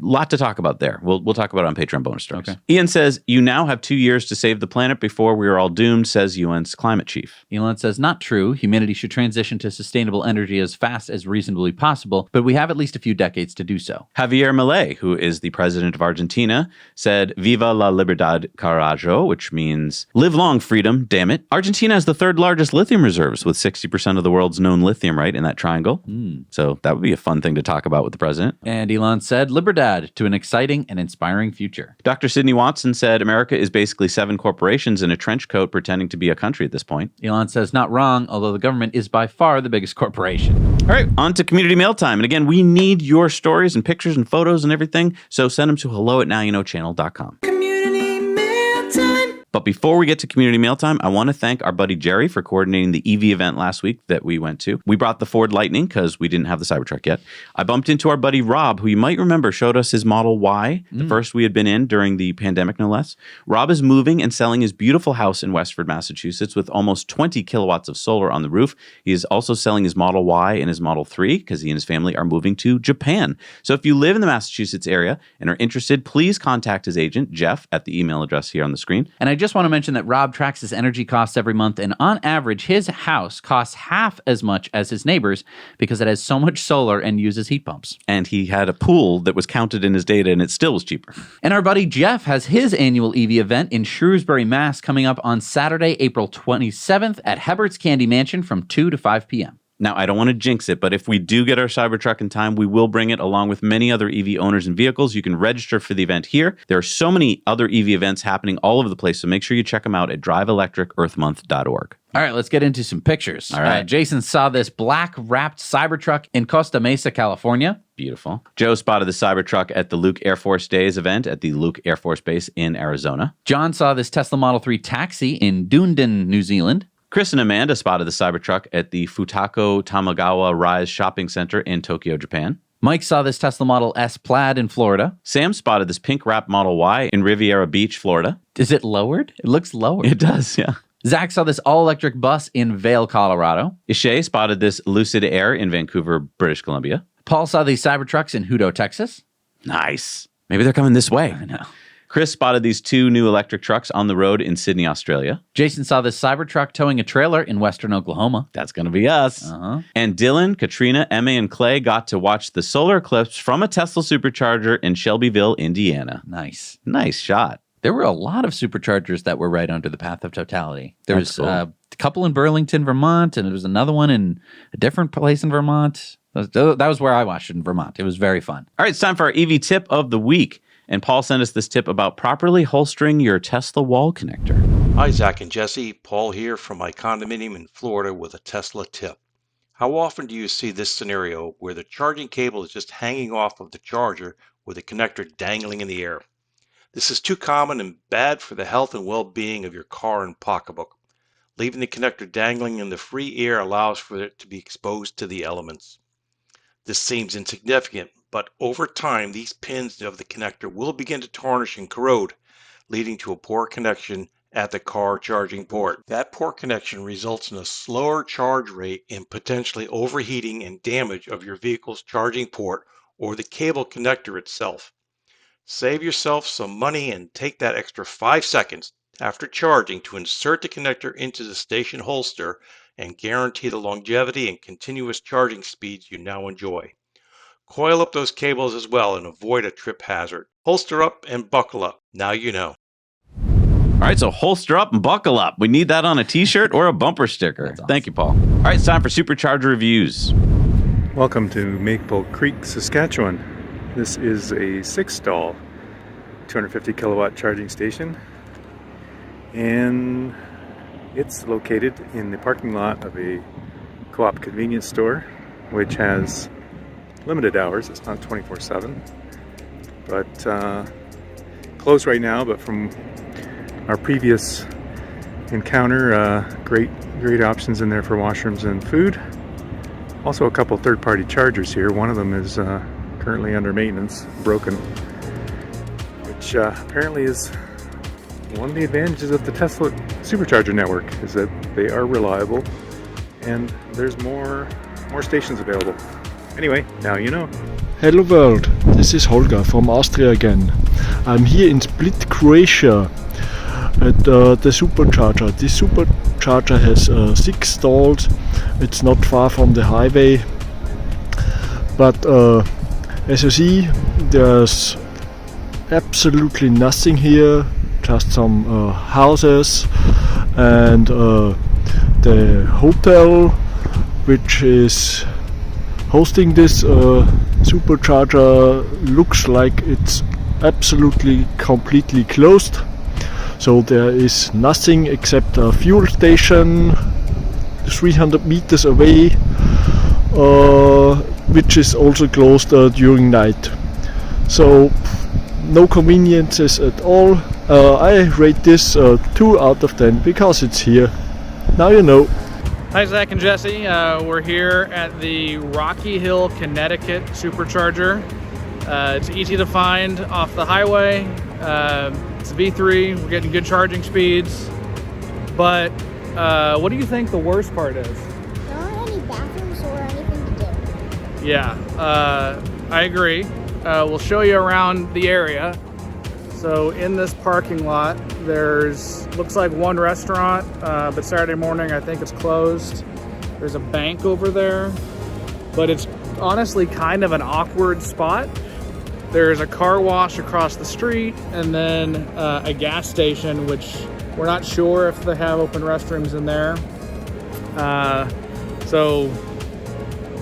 Lot to talk about there. We'll talk about it on Patreon bonus stories. Okay. Ian says, you now have 2 years to save the planet before we are all doomed, says UN's climate chief. Elon says, not true. Humanity should transition to sustainable energy as fast as reasonably possible, but we have at least a few decades to do so. Javier Milei, who is the president of Argentina, said, Viva la libertad, carajo, which means live long, freedom, damn it. Argentina has the third largest lithium reserves with 60% of the world's known lithium, right, in that triangle. So that would be a fun thing to talk about with the president. And Elon said, libertad to an exciting and inspiring future. Dr. Sidney Watson said America is basically 7 corporations in a trench coat pretending to be a country at this point. Elon says not wrong, although the government is by far the biggest corporation. All right, on to community mail time. And again, we need your stories and pictures and photos and everything, so send them to hello@nowyouknowchannel.com. Community mail time. But before we get to community mail time, I want to thank our buddy Jerry for coordinating the EV event last week that we went to. We brought the Ford Lightning because we didn't have the Cybertruck yet. I bumped into our buddy Rob, who you might remember showed us his Model Y, the first we had been in during the pandemic, no less. Rob is moving and selling his beautiful house in Westford, Massachusetts with almost 20 kilowatts of solar on the roof. He is also selling his Model Y and his Model 3 because he and his family are moving to Japan. So if you live in the Massachusetts area and are interested, please contact his agent, Jeff, at the email address here on the screen. And I just want to mention that Rob tracks his energy costs every month, and on average, his house costs half as much as his neighbor's because it has so much solar and uses heat pumps. And he had a pool that was counted in his data, and it still was cheaper. And our buddy Jeff has his annual EV event in Shrewsbury, Mass. coming up on Saturday, April 27th at Hebert's Candy Mansion from 2 to 5 p.m. Now, I don't want to jinx it, but if we do get our Cybertruck in time, we will bring it along with many other EV owners and vehicles. You can register for the event here. There are so many other EV events happening all over the place, so make sure you check them out at driveelectricearthmonth.org. All right, let's get into some pictures. All right. Jason saw this black-wrapped Cybertruck in Costa Mesa, California. Beautiful. Joe spotted the Cybertruck at the Luke Air Force Days event at the Luke Air Force Base in Arizona. John saw this Tesla Model 3 taxi in Dunedin, New Zealand. Chris and Amanda spotted the Cybertruck at the Futako Tamagawa Rise Shopping Center in Tokyo, Japan. Mike saw this Tesla Model S Plaid in Florida. Sam spotted this pink wrapped Model Y in Riviera Beach, Florida. Is it lowered? It looks lowered. It does, yeah. Zach saw this all-electric bus in Vail, Colorado. Ishay spotted this Lucid Air in Vancouver, British Columbia. Paul saw these Cybertrucks in Hutto, Texas. Nice. Maybe they're coming this way. I know. Chris spotted these 2 new electric trucks on the road in Sydney, Australia. Jason saw this Cybertruck towing a trailer in western Oklahoma. That's going to be us. Uh-huh. And Dylan, Katrina, Emma, and Clay got to watch the solar eclipse from a Tesla Supercharger in Shelbyville, Indiana. Nice. Nice shot. There were a lot of superchargers that were right under the path of totality. There That's was cool. a couple in Burlington, Vermont, and there was another one in a different place in Vermont. That was where I watched it, in Vermont. It was very fun. All right, it's time for our EV tip of the week. And Paul sent us this tip about properly holstering your Tesla wall connector. Hi, Zach and Jesse. Paul here from my condominium in Florida with a Tesla tip. How often do you see this scenario where the charging cable is just hanging off of the charger with the connector dangling in the air? This is too common and bad for the health and well-being of your car and pocketbook. Leaving the connector dangling in the free air allows for it to be exposed to the elements. This seems insignificant, but over time these pins of the connector will begin to tarnish and corrode, leading to a poor connection at the car charging port. That poor connection results in a slower charge rate and potentially overheating and damage of your vehicle's charging port or the cable connector itself. Save yourself some money and take that extra 5 seconds after charging to insert the connector into the station holster and guarantee the longevity and continuous charging speeds you now enjoy. Coil up those cables as well and avoid a trip hazard. Holster up and buckle up. Now you know. All right, so holster up and buckle up. We need that on a t-shirt or a bumper sticker. Awesome. Thank you, Paul. All right, it's time for Supercharger reviews. Welcome to Maple Creek, Saskatchewan. This is a 6-stall, 250 kilowatt charging station, and it's located in the parking lot of a co-op convenience store, which has limited hours. It's not 24/7, but closed right now. But from our previous encounter, great options in there for washrooms and food. Also a couple third-party chargers here. One of them is currently under maintenance, broken, which apparently is one of the advantages of the Tesla Supercharger network, is that they are reliable and there's more stations available. Anyway, now you know. Hello world, this is Holger from Austria again. I'm here in Split, Croatia at the Supercharger. This Supercharger has 6 stalls. It's not far from the highway, but as you see, there's absolutely nothing here, just some houses and the hotel which is hosting this Supercharger looks like it's absolutely completely closed. So there is nothing except a fuel station 300 meters away, which is also closed during night. So no conveniences at all. I rate this 2 out of 10 because it's here. Now you know. Hi Zach and Jesse, we're here at the Rocky Hill, Connecticut Supercharger. It's easy to find off the highway. It's a V3, we're getting good charging speeds. But what do you think the worst part is? There aren't any bathrooms or anything to do. Yeah, I agree. We'll show you around the area. So in this parking lot, looks like one restaurant, but Saturday morning I think it's closed. There's a bank over there, but it's honestly kind of an awkward spot. There's a car wash across the street, and then a gas station, which we're not sure if they have open restrooms in there. So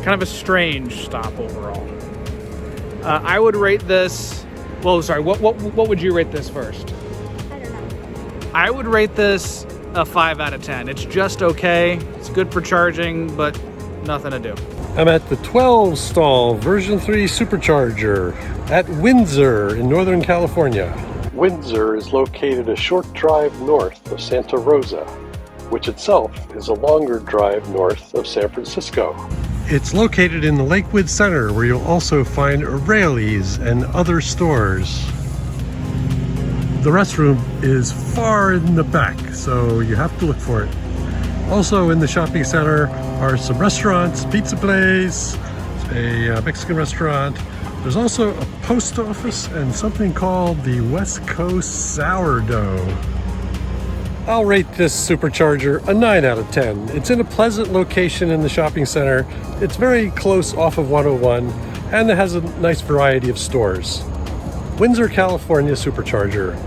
kind of a strange stop overall. I would rate this. Well, sorry. What would you rate this first? I don't know. I would rate this a 5 out of 10. It's just okay. It's good for charging, but nothing to do. I'm at the 12-stall version 3 Supercharger at Windsor in Northern California. Windsor is located a short drive north of Santa Rosa, which itself is a longer drive north of San Francisco. It's located in the Lakewood Center, where you'll also find O'Reilly's and other stores. The restroom is far in the back, so you have to look for it. Also in the shopping center are some restaurants, pizza place, a Mexican restaurant. There's also a post office and something called the West Coast Sourdough. I'll rate this Supercharger a 9 out of 10. It's in a pleasant location in the shopping center. It's very close off of 101, and it has a nice variety of stores. Windsor, California Supercharger.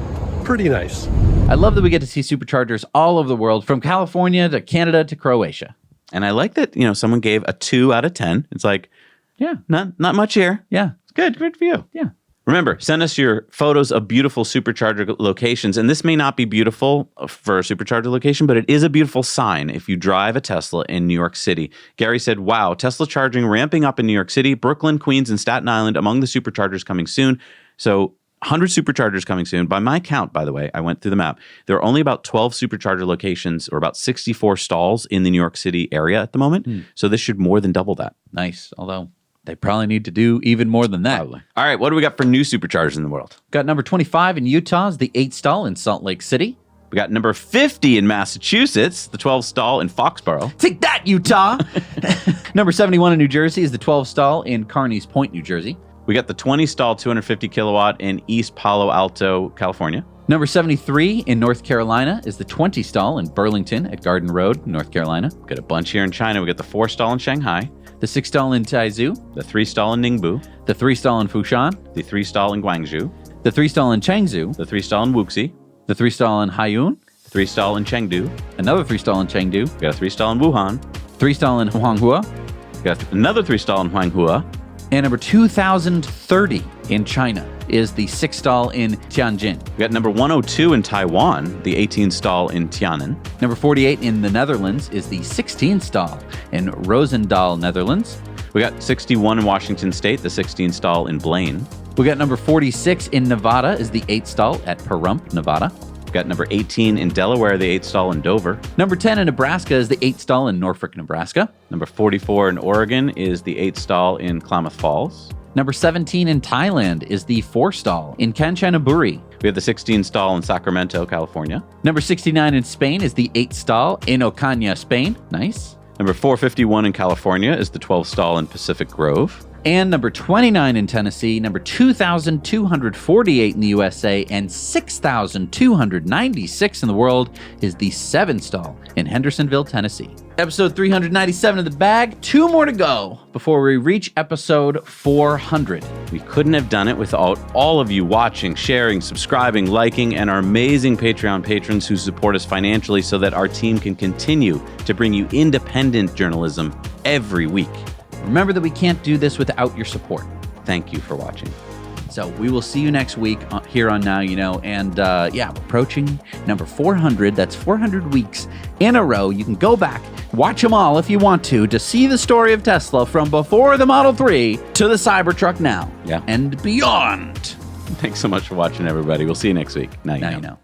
pretty nice. I love that we get to see Superchargers all over the world, from California to Canada to Croatia. And I like that, someone gave a 2 out of 10. It's like, yeah, not much here. Yeah. It's good. Good for you. Yeah. Remember, send us your photos of beautiful Supercharger locations. And this may not be beautiful for a Supercharger location, but it is a beautiful sign if you drive a Tesla in New York City. Gary said, wow, Tesla charging ramping up in New York City, Brooklyn, Queens, and Staten Island among the Superchargers coming soon. So 100 Superchargers coming soon. By my count, by the way, I went through the map. There are only about 12 Supercharger locations or about 64 stalls in the New York City area at the moment. So this should more than double that. Nice. Although they probably need to do even more than that. Probably. All right, what do we got for new Superchargers in the world? Got number 25 in Utah is the 8 stall in Salt Lake City. We got number 50 in Massachusetts, the 12 stall in Foxborough. Take that, Utah! Number 71 in New Jersey is the 12 stall in Carneys Point, New Jersey. We got the 20 stall 250 kilowatt in East Palo Alto, California. Number 73 in North Carolina is the 20 stall in Burlington at Garden Road, North Carolina. Got a bunch here in China. We got the 4 stall in Shanghai, the 6 stall in Taizhou, the 3 stall in Ningbo, the 3 stall in Fushan, the 3 stall in Guangzhou, the 3 stall in Changzhou, the 3 stall in Wuxi, the 3 stall in Haiyun, 3 stall in Chengdu, another 3 stall in Chengdu, we got a 3 stall in Wuhan, 3 stall in Huanghua, we got another 3 stall in Huanghua, and number 2030 in China is the 6 stall in Tianjin. We got number 102 in Taiwan, the 18 stall in Tiananmen. Number 48 in the Netherlands is the 16 stall in Roosendaal, Netherlands. We got 61 in Washington State, the 16 stall in Blaine. We got number 46 in Nevada is the 8 stall at Pahrump, Nevada. We got number 18 in Delaware, the 8 stall in Dover. Number 10 in Nebraska is the 8 stall in Norfolk, Nebraska. Number 44 in Oregon is the 8 stall in Klamath Falls. Number 17 in Thailand is the 4 stall in Kanchanaburi. We have the 16 stall in Sacramento, California. Number 69 in Spain is the 8 stall in Ocaña, Spain. Nice. Number 451 in California is the 12 stall in Pacific Grove. And number 29 in Tennessee, number 2,248 in the USA, and 6,296 in the world is the 7 stall in Hendersonville, Tennessee. Episode 397 in the bag, 2 more to go before we reach episode 400. We couldn't have done it without all of you watching, sharing, subscribing, liking, and our amazing Patreon patrons who support us financially so that our team can continue to bring you independent journalism every week. Remember that we can't do this without your support. Thank you for watching. So we will see you next week here on Now You Know. And we're approaching number 400. That's 400 weeks in a row. You can go back, watch them all if you want to see the story of Tesla from before the Model 3 to the Cybertruck now. Yeah. And beyond. Thanks so much for watching, everybody. We'll see you next week. Now You know.